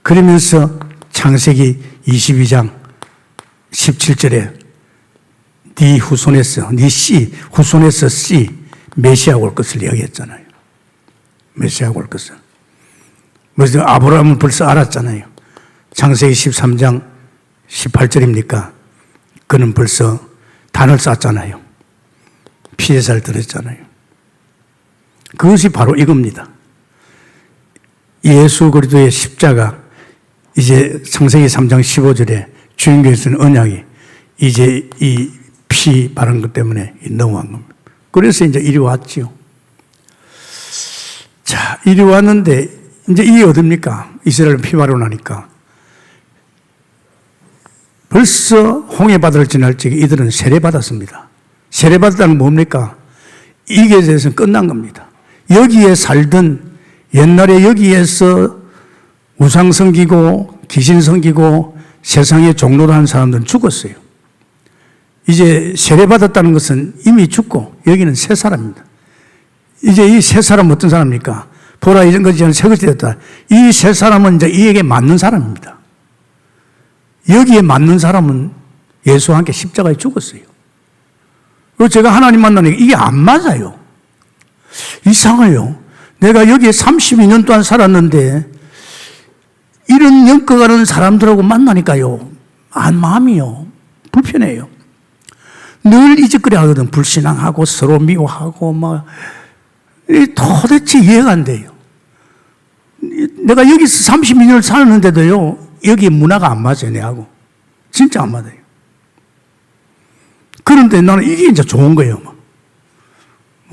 그러면서 창세기 22장 17절에 네 후손에서, 네 씨, 후손에서 씨, 메시아가 올 것을 이야기했잖아요. 메시아가 올 것을. 그래서 아브라함은 벌써 알았잖아요. 창세기 13장 18절입니까? 그는 벌써 단을 쌌잖아요. 피제사를 드렸잖아요. 그것이 바로 이겁니다. 예수 그리스도의 십자가, 이제 창세기 3장 15절에 주인공이 쓴 언약이 이제 이 피 바른 것 때문에 넘어간 겁니다. 그래서 이제 이리 왔지요. 자, 이리 왔는데 이제 이게 어딥니까? 이스라엘 피 바르고 나니까 벌써 홍해바다를 지날 적에 이들은 세례받았습니다. 세례받았다는 뭡니까? 이게 대해서는 끝난 겁니다. 여기에 살던, 옛날에 여기에서 우상 섬기고 귀신 섬기고 세상의 종로를 하는 사람들은 죽었어요. 이제 세례받았다는 것은 이미 죽고 여기는 새 사람입니다. 이제 이 새 사람은 어떤 사람입니까? 보라 이전 것이 전에 새 것이 되었다. 이 새 사람은 이제 이에게 맞는 사람입니다. 여기에 맞는 사람은 예수와 함께 십자가에 죽었어요. 그리고 제가 하나님 만나니까 이게 안 맞아요. 이상해요. 내가 여기에 32년 동안 살았는데 이런 영끌하는 사람들하고 만나니까요, 마음이요, 불편해요. 늘 이짓거리 하거든. 불신앙하고 서로 미워하고 도대체 이해가 안 돼요. 내가 여기서 32년을 살았는데도요, 여기 문화가 안 맞아요, 내하고. 진짜 안 맞아요. 그런데 나는 이게 이제 좋은 거예요.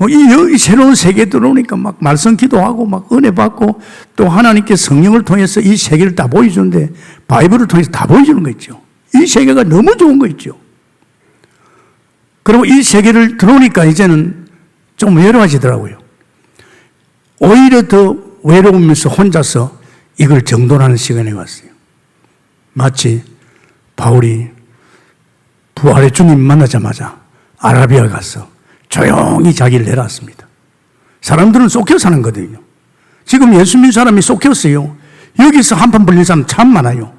이 새로운 세계에 들어오니까 막 말씀 기도하고 막 은혜 받고 또 하나님께 성령을 통해서 이 세계를 다 보여주는데 바이블을 통해서 다 보여주는 거 있죠. 이 세계가 너무 좋은 거 있죠. 그리고 이 세계를 들어오니까 이제는 좀 외로워지더라고요. 오히려 더 외로우면서 혼자서 이걸 정돈하는 시간이 왔어요. 마치 바울이 부활의 주님 만나자마자 아라비아 가서 조용히 자기를 내놨습니다. 사람들은 쫓겨 사는 거거든요. 지금 예수 믿는 사람이 쫓겼어요. 여기서 한판 벌린 사람 참 많아요.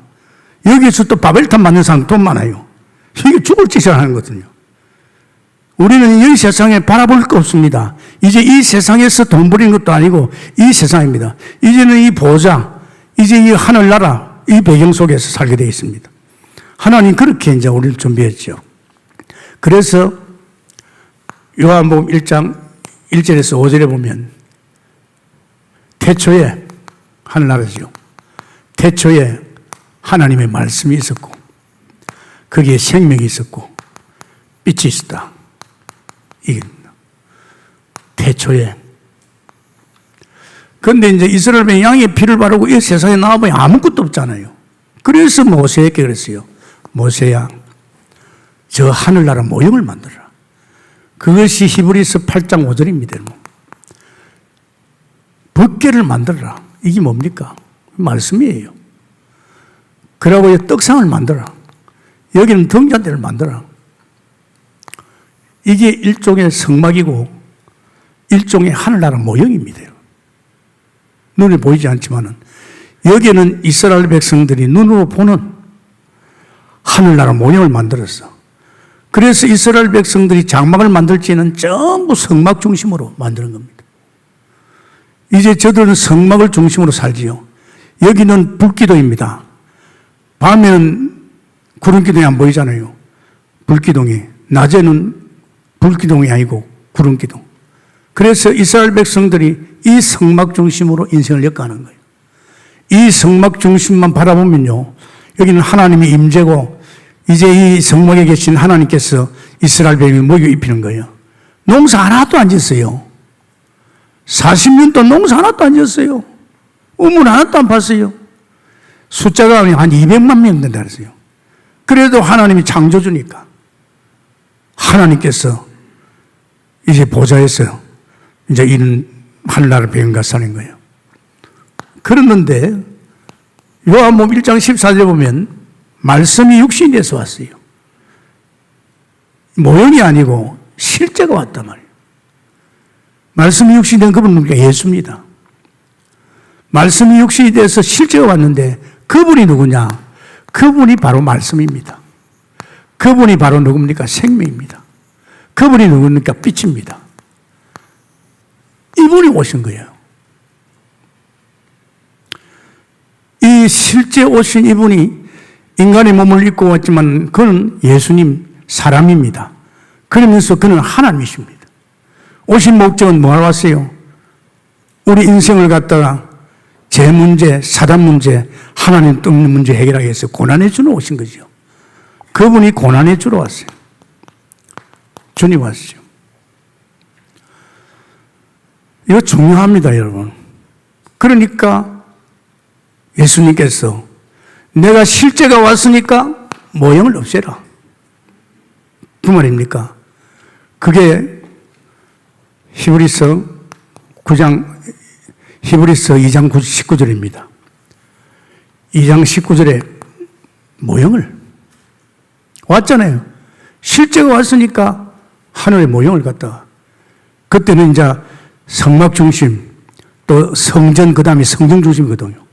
여기서 또 바벨탑 만든 사람 또 많아요. 이게 죽을 짓을 하는 거거든요. 우리는 이 세상에 바라볼 거 없습니다. 이제 이 세상에서 돈 버리는 것도 아니고 이 세상입니다. 이제는 이 보좌, 이제 이 하늘나라, 이 배경 속에서 살게 되어 있습니다. 하나님 그렇게 이제 우리를 준비했죠. 그래서 요한복음 1장 1절에서 5절에 보면 태초에 하늘나라죠. 태초에 하나님의 말씀이 있었고 거기에 생명이 있었고 빛이 있었다. 이겁니다. 태초에. 그런데 이제 이스라엘 양의 피를 바르고 이 세상에 나와보니 아무것도 없잖아요. 그래서 모세에게 그랬어요. 모세야, 저 하늘나라 모형을 만들어라. 그것이 히브리서 8장 5절입니다. 법궤를 만들어라. 이게 뭡니까? 말씀이에요. 그러고 떡상을 만들어라. 여기는 등잔대를 만들어라. 이게 일종의 성막이고 일종의 하늘나라 모형입니다. 눈에 보이지 않지만은 여기에는 이스라엘 백성들이 눈으로 보는 하늘나라 모형을 만들었어. 그래서 이스라엘 백성들이 장막을 만들지는 전부 성막 중심으로 만드는 겁니다. 이제 저들은 성막을 중심으로 살지요. 여기는 불기둥입니다. 밤에는 구름기둥이 안 보이잖아요. 불기둥이. 낮에는 불기둥이 아니고 구름기둥. 그래서 이스라엘 백성들이 이 성막 중심으로 인생을 엮어가는 거예요. 이 성막 중심만 바라보면요, 여기는 하나님의 임재고 이제 이 성막에 계신 하나님께서 이스라엘 백성을 먹여 입히는 거예요. 농사 하나도 안 짓어요. 40년 동안 농사 하나도 안 짓었어요. 우물 하나도 안 팠어요. 숫자가 한 200만 명 된다 그랬어요. 그래도 하나님이 창조주니까 하나님께서 이제 보좌에서 이제 이런 하늘나라 배경가 사는 거예요. 그랬는데 요한복음 1장 14절에 보면 말씀이 육신이 돼서 왔어요. 모형이 아니고 실제가 왔단 말이에요. 말씀이 육신이 된 그분은 누굽니까? 예수입니다. 말씀이 육신이 돼서 실제가 왔는데 그분이 누구냐? 그분이 바로 말씀입니다. 그분이 바로 누굽니까? 생명입니다. 그분이 누굽니까? 빛입니다. 이분이 오신 거예요. 이 실제 오신 이분이 인간의 몸을 입고 왔지만 그는 예수님 사람입니다. 그러면서 그는 하나님이십니다. 오신 목적은 뭐 하러 왔어요? 우리 인생을 갖다가 제 문제, 사단 문제, 하나님 뜻는 문제 해결하기 위해서 고난의 주로 오신 거죠. 그분이 고난의 주로 왔어요. 주님 왔어요. 이거 중요합니다, 여러분. 그러니까 예수님께서 내가 실제가 왔으니까 모형을 없애라. 그 말입니까? 그게 히브리서 2장 19절입니다. 2장 19절에 모형을 왔잖아요. 실제가 왔으니까 하늘의 모형을 갖다가 그때는 이제 성막 중심 또 성전 그 다음에 성정 중심이거든요.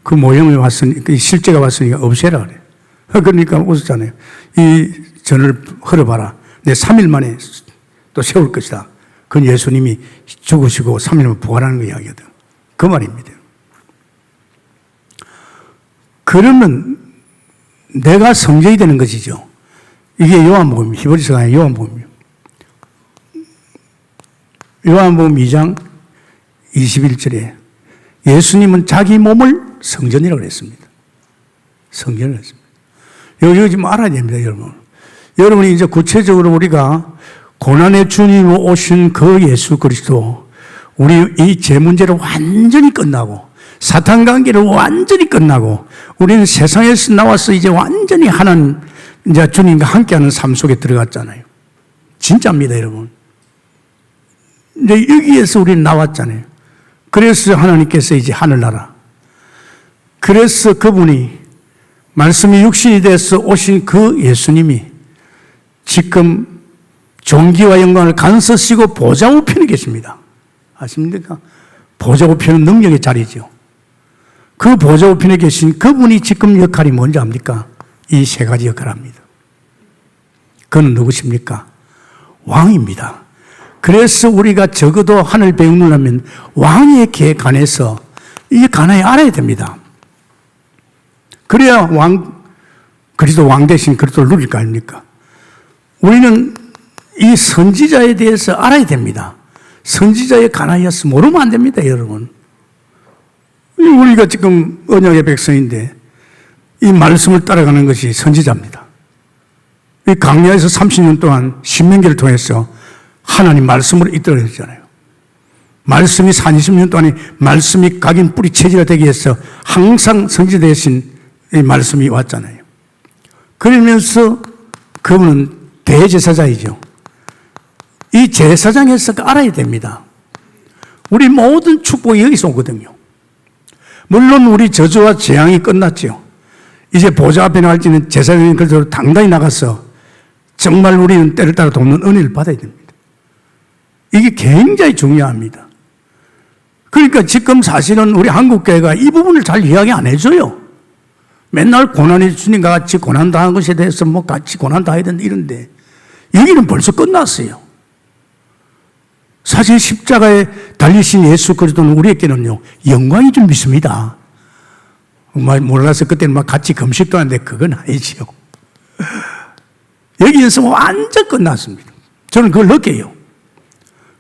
그 모형이 왔으니 그 실제가 왔으니까 없애라 그래. 그러니까 웃었잖아요. 이 전을 헐어봐라. 내 3일 만에 또 세울 것이다. 그건 예수님이 죽으시고 3일 만에 부활하는 거 이야기거든. 그 말입니다. 그러면 내가 성전이 되는 것이죠. 이게 요한복음, 히브리서가 아니라 요한복음이에요. 요한복음 2장 21절에 예수님은 자기 몸을 성전이라고 그랬습니다. 성전을 했습니다. 이거 지금 알아야 됩니다, 여러분. 여러분이 이제 구체적으로 우리가 고난의 주님으로 오신 그 예수 그리스도, 우리 이 제 문제를 완전히 끝나고, 사탄 관계를 완전히 끝나고, 우리는 세상에서 나와서 이제 완전히 하나님, 이제 주님과 함께하는 삶 속에 들어갔잖아요. 진짜입니다, 여러분. 이제 여기에서 우리는 나왔잖아요. 그래서 하나님께서 이제 하늘나라. 그래서 그분이 말씀이 육신이 돼서 오신 그 예수님이 지금 존귀와 영광을 간서시고 보좌 우편에 계십니다. 아십니까? 보좌 우편은 능력의 자리죠. 그 보좌 우편에 계신 그분이 지금 역할이 뭔지 압니까? 이 세 가지 역할을 합니다. 그는 누구십니까? 왕입니다. 그래서 우리가 적어도 하늘 배우려면 왕의 계 관해서 이 관하에 알아야 됩니다. 그래야 그리스도 왕 대신 그리스도를 누릴 거 아닙니까? 우리는 이 선지자에 대해서 알아야 됩니다. 선지자의 관하여서 모르면 안 됩니다, 여러분. 우리가 지금 언약의 백성인데 이 말씀을 따라가는 것이 선지자입니다. 이 광야에서 30년 동안 신명기를 통해서 하나님 말씀으로 이끌어냈잖아요. 말씀이 40년 동안에 말씀이 각인 뿌리 체질화 되기 위해서 항상 선지자 대신 이 말씀이 왔잖아요. 그러면서 그분은 대제사장이죠. 이 제사장에서 알아야 됩니다. 우리 모든 축복이 여기서 오거든요. 물론 우리 저주와 재앙이 끝났죠. 이제 보좌 앞에 나갈 때는 제사장이 그대로 당당히 나가서 정말 우리는 때를 따라 돕는 은혜를 받아야 됩니다. 이게 굉장히 중요합니다. 그러니까 지금 사실은 우리 한국교회가 이 부분을 잘 이야기 안 해줘요. 맨날 고난의 주님과 같이 고난당한 것에 대해서 뭐 같이 고난당해야 된다 이런데 여기는 벌써 끝났어요. 사실 십자가에 달리신 예수 그리스도는 우리에게는요 영광이 좀 있습니다. 몰라서 그때는 막 같이 금식도 하는데 그건 아니지요. 여기에서 완전 끝났습니다. 저는 그걸 느껴요.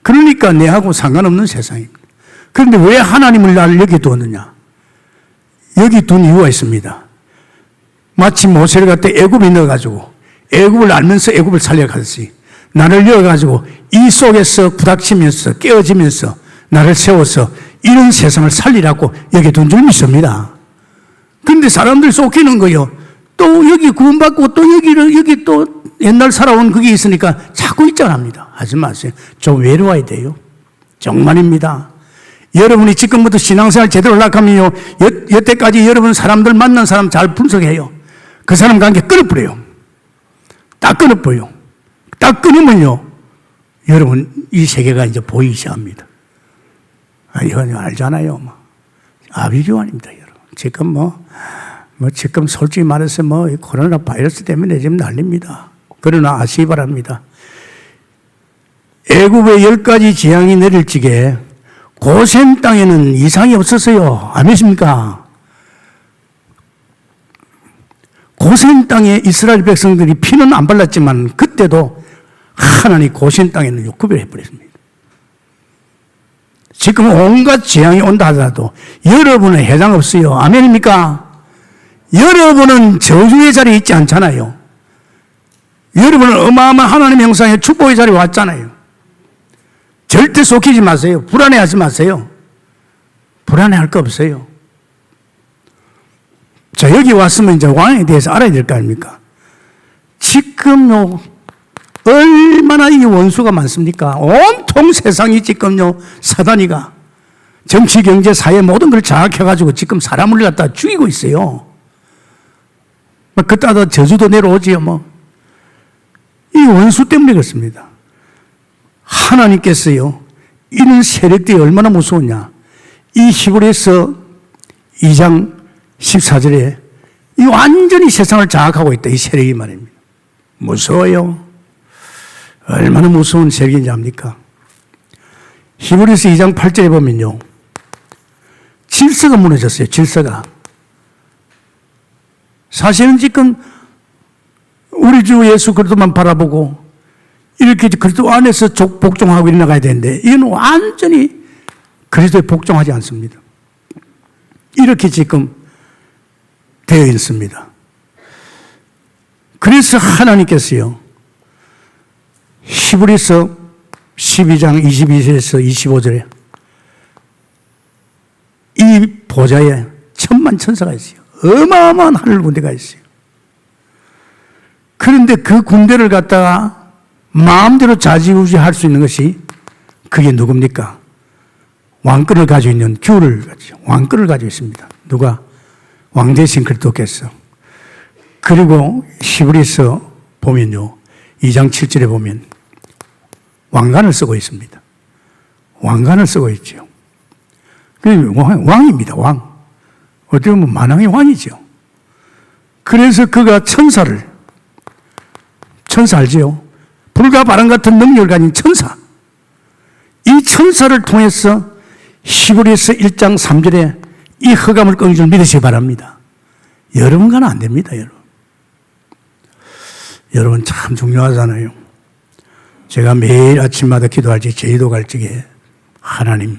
그러니까 내하고 상관없는 세상입니다. 그런데 왜 하나님을 나를 여기 두었느냐? 여기 둔 이유가 있습니다. 마치 모세를 갖다 애굽에 넣어가지고 애굽을 알면서 애굽을 살려가듯이 나를 넣어가지고 이 속에서 부닥치면서 깨어지면서 나를 세워서 이런 세상을 살리라고 여기 둔 줄 믿습니다. 그런데 사람들 쫓기는 거요. 또 여기 구원받고 또 여기 또 옛날 살아온 그게 있으니까 자꾸 있잖아합니다. 하지 마세요. 좀 외로워야 돼요. 정말입니다. 여러분이 지금부터 신앙생활 제대로 하려면요, 여태까지 여러분 사람들 만난 사람 잘 분석해요. 그 사람 관계 끊어버려요. 딱 끊어버려요. 딱 끊으면요, 여러분 이 세계가 이제 보이기 시작합니다. 이건 알잖아요. 아비규환입니다, 여러분. 지금 지금 솔직히 말해서 코로나 바이러스 때문에 지금 난립니다. 그러나 아시기 바랍니다. 애굽에 10가지 재앙이 내릴 적에 고센 땅에는 이상이 없었어요. 아멘입니까? 고센 땅에 이스라엘 백성들이 피는 안 발랐지만 그때도 하나님 고센 땅에는 욕구를 해버렸습니다. 지금 온갖 재앙이 온다 하더라도 여러분은 해당 없어요. 아멘입니까? 여러분은 저주의 자리에 있지 않잖아요. 여러분은 어마어마한 하나님의 형상의 축복의 자리에 왔잖아요. 절대 속이지 마세요. 불안해하지 마세요. 불안해할 거 없어요. 자, 여기 왔으면 이제 왕에 대해서 알아야 될 거 아닙니까? 지금요, 얼마나 이 원수가 많습니까? 온통 세상이 지금요, 사단이가 정치, 경제, 사회 모든 걸 장악해가지고 지금 사람을 갖다 죽이고 있어요. 그따다 저주도 내려오지요, 뭐. 이 원수 때문에 그렇습니다. 하나님께서요, 이런 세력들이 얼마나 무서웠냐. 이 히브리서 2장 14절에 이 완전히 세상을 장악하고 있다. 이 세력이 말입니다. 무서워요. 얼마나 무서운 세력인지 압니까? 히브리서 2장 8절에 보면요. 질서가 무너졌어요. 질서가. 사실은 지금 우리 주 예수 그리스도만 바라보고 이렇게 그리스도 안에서 복종하고 일어나가야 되는데 이건 완전히 그리스도에 복종하지 않습니다. 이렇게 지금 되어 있습니다. 그래서 하나님께서요, 히브리서 12장 22절에서 25절에 이 보좌에 천만 천사가 있어요. 어마어마한 하늘 군대가 있어요. 그런데 그 군대를 갖다가 마음대로 좌지우지할 수 있는 것이 그게 누굽니까? 왕권을 가지고 있는 규를 가지고 왕권을 가지고 있습니다. 누가? 왕 대신 그리스도께서. 그리고 히브리서 보면요, 2장 7절에 보면 왕관을 쓰고 있습니다. 왕관을 쓰고 있죠. 왕입니다. 왕. 어떻게 보면 만왕의 왕이죠. 그래서 그가 천사 알지요? 불과 바람 같은 능력을 가진 천사. 이 천사를 통해서 히브리서 1장 3절에 이 허감을 끊을 줄 믿으시기 바랍니다. 여러분과는 안 됩니다, 여러분. 여러분 참 중요하잖아요. 제가 매일 아침마다 기도할 때 제주도 갈 적에 하나님,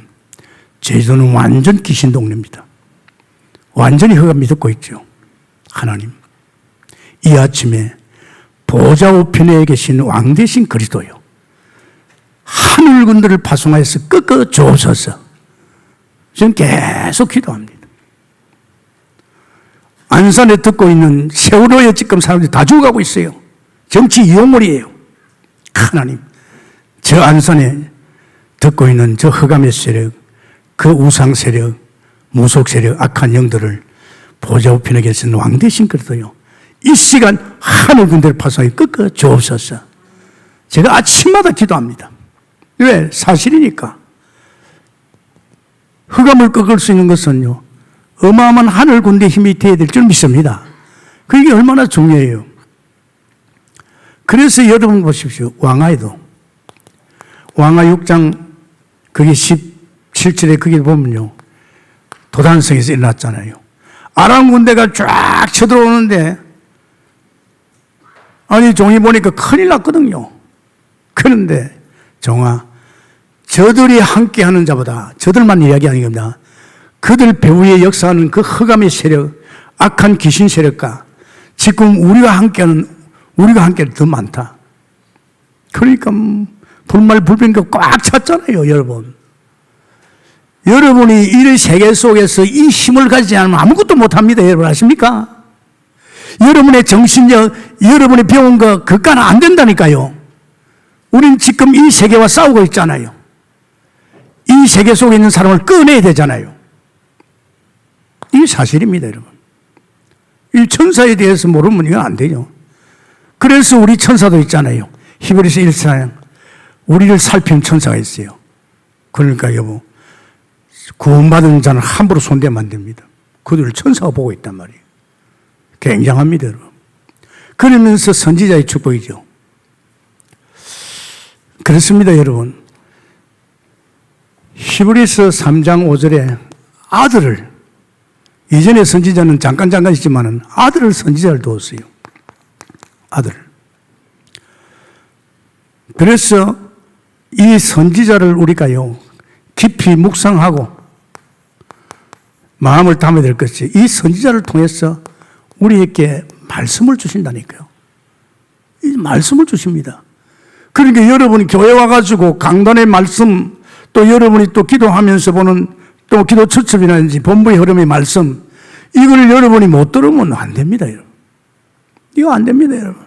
제주도는 완전 귀신 동네입니다. 완전히 허감 믿고 있죠. 하나님, 이 아침에 보좌 우편에 계신 왕 대신 그리스도요, 하늘 군대를 파송하여서 꺾어 주옵소서. 저는 계속 기도합니다. 안산에 듣고 있는 세월호에 지금 사람들이 다 죽어가고 있어요. 정치 이용물이에요. 하나님, 저 안산에 듣고 있는 저 흑암의 세력, 그 우상 세력, 무속 세력, 악한 영들을 보좌 우편에 계신 왕 대신 그리스도요, 이 시간 하늘 군대를 파송해 꺾어 주옵소서. 제가 아침마다 기도합니다. 왜? 사실이니까. 흑암을 꺾을 수 있는 것은요, 어마어마한 하늘 군대 힘이 되어야 될 줄 믿습니다. 그게 얼마나 중요해요. 그래서 여러분 보십시오. 왕하에도 왕하 6장 그게 17절에 그게 보면요, 도단성에서 일어났잖아요. 아람 군대가 쫙 쳐들어오는데 아니 종이 보니까 큰일 났거든요. 그런데 종아, 저들이 함께하는 자보다, 저들만 이야기하는 겁니다. 그들 배후에 역사하는 그 흑암의 세력, 악한 귀신 세력과 지금 우리가 함께하는 더 많다. 그러니까 불말불평가 꽉 찼잖아요, 여러분. 여러분이 이 세계 속에서 이 힘을 가지지 않으면 아무것도 못합니다. 여러분 아십니까? 여러분의 정신력, 여러분의 배운 거 그까는 안 된다니까요. 우린 지금 이 세계와 싸우고 있잖아요. 이 세계 속에 있는 사람을 꺼내야 되잖아요. 이게 사실입니다, 여러분. 이 천사에 대해서 모르면 이건 안 되죠. 그래서 우리 천사도 있잖아요. 히브리서 1장 우리를 살피는 천사가 있어요. 그러니까 여보, 구원받은 자는 함부로 손대면 안 됩니다. 그들을 천사가 보고 있단 말이에요. 굉장합니다, 여러분. 그러면서 선지자의 축복이죠. 그렇습니다, 여러분. 히브리서 3장 5절에 아들을, 이전에 선지자는 잠깐 있지만은 아들을 선지자를 두었어요. 아들. 그래서 이 선지자를 우리가요, 깊이 묵상하고 마음을 담아야 될 것이, 이 선지자를 통해서 우리에게 말씀을 주신다니까요. 이 말씀을 주십니다. 그러니까 여러분이 교회 와가지고 강단의 말씀, 또 여러분이 또 기도하면서 보는 또 기도 추첩이라든지 본부의 흐름의 말씀, 이걸 여러분이 못 들으면 안 됩니다, 여러분. 이거 안 됩니다, 여러분.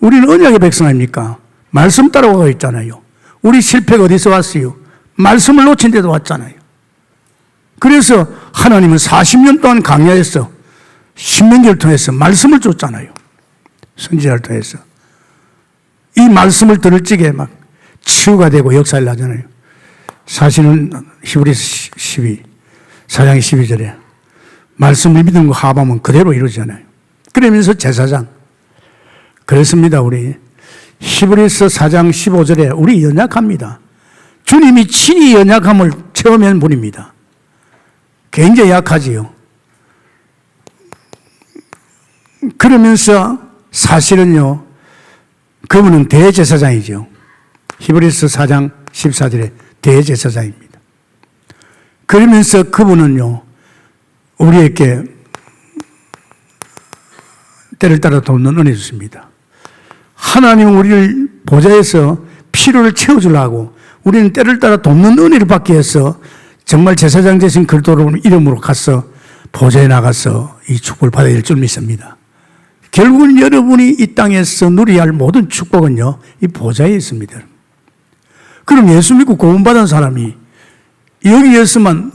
우리는 언약의 백성 아닙니까? 말씀 따라가고 있잖아요. 우리 실패가 어디서 왔어요? 말씀을 놓친 데도 왔잖아요. 그래서 하나님은 40년 동안 강야에서 신명기를 통해서 말씀을 줬잖아요. 선지자를 통해서. 이 말씀을 들을 적에 막 치유가 되고 역사를 하잖아요. 사실은 히브리서 4장 12절에 말씀을 믿는 거 하반은 그대로 이루잖아요. 그러면서 제사장. 그렇습니다, 우리. 히브리서 4장 15절에 우리 연약합니다. 주님이 친히 연약함을 체험한 분입니다. 굉장히 약하지요. 그러면서 사실은요, 그분은 대제사장이죠. 히브리서 4장 14절에 대제사장입니다. 그러면서 그분은요, 우리에게 때를 따라 돕는 은혜 주십니다. 하나님은 우리를 보좌에서 필요를 채워주려고 우리는 때를 따라 돕는 은혜를 받기 위해서 정말 제사장 되신 그리스도 이름으로 가서 보좌에 나가서 이 축복을 받아야 될 줄 믿습니다. 결국은 여러분이 이 땅에서 누려야 할 모든 축복은요, 이 보좌에 있습니다. 그럼 예수 믿고 구원받은 사람이 여기에서만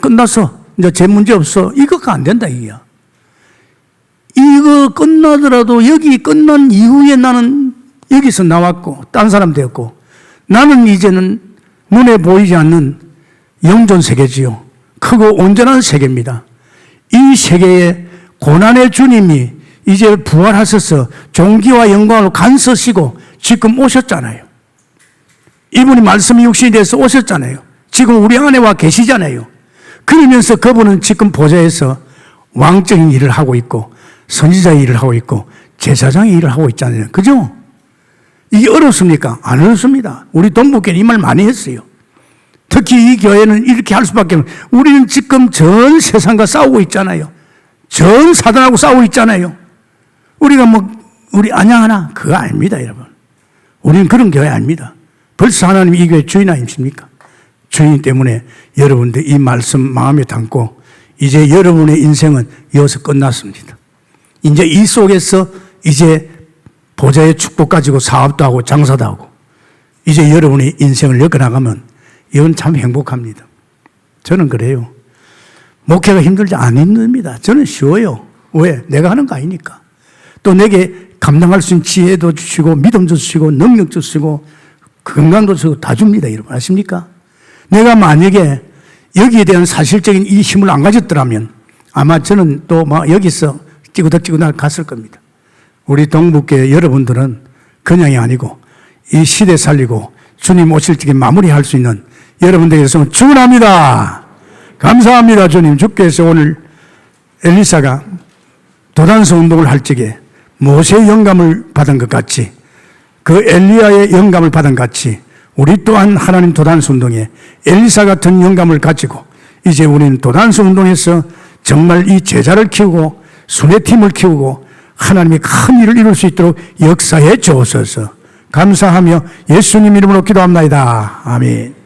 끝났어, 이제 제 문제 없어, 이거가 안 된다 이게야. 이거 끝나더라도 여기 끝난 이후에 나는 여기서 나왔고 딴 사람 되었고, 나는 이제는 눈에 보이지 않는 영존 세계지요. 크고 온전한 세계입니다. 이 세계에 고난의 주님이 이제 부활하셔서 존귀와 영광으로 간서시고 지금 오셨잖아요. 이분이 말씀이 육신이 돼서 오셨잖아요. 지금 우리 안에 와 계시잖아요. 그러면서 그분은 지금 보좌에서 왕적인 일을 하고 있고 선지자의 일을 하고 있고 제사장의 일을 하고 있잖아요. 그죠? 이게 어렵습니까? 안 어렵습니다. 우리 동북교회는 이 말 많이 했어요. 특히 이 교회는 이렇게 할 수밖에 없어요. 우리는 지금 전 세상과 싸우고 있잖아요. 전 사단하고 싸우고 있잖아요. 우리가 우리 안양하나? 그거 아닙니다, 여러분. 우리는 그런 교회 아닙니다. 벌써 하나님이 이 교회 주인 아니십니까? 주인 때문에 여러분들 이 말씀 마음에 담고 이제 여러분의 인생은 여기서 끝났습니다. 이제 이 속에서 이제 보좌의 축복 가지고 사업도 하고 장사도 하고 이제 여러분의 인생을 엮어나가면 이건 참 행복합니다. 저는 그래요. 목회가 힘들지 안 힘듭니다. 저는 쉬워요. 왜? 내가 하는 거 아니니까. 또 내게 감당할 수 있는 지혜도 주시고 믿음도 주시고 능력도 주시고 건강도 주시고 다 줍니다. 여러분 아십니까? 내가 만약에 여기에 대한 사실적인 이 힘을 안 가졌더라면 아마 저는 또 여기서 찌구덕 갔을 겁니다. 우리 동북교회 여러분들은 그냥이 아니고 이 시대 살리고 주님 오실 적에 마무리할 수 있는 여러분들에게서 축원합니다. 감사합니다. 주님, 주께서 오늘 엘리사가 도단성 운동을 할 적에 모세의 영감을 받은 것 같이 그 엘리야의 영감을 받은 것 같이 우리 또한 하나님 도단성 운동에 엘리사 같은 영감을 가지고 이제 우리는 도단성 운동에서 정말 이 제자를 키우고 순회팀을 키우고 하나님이 큰 일을 이룰 수 있도록 역사해 주옵소서. 감사하며 예수님 이름으로 기도합니다. 아멘.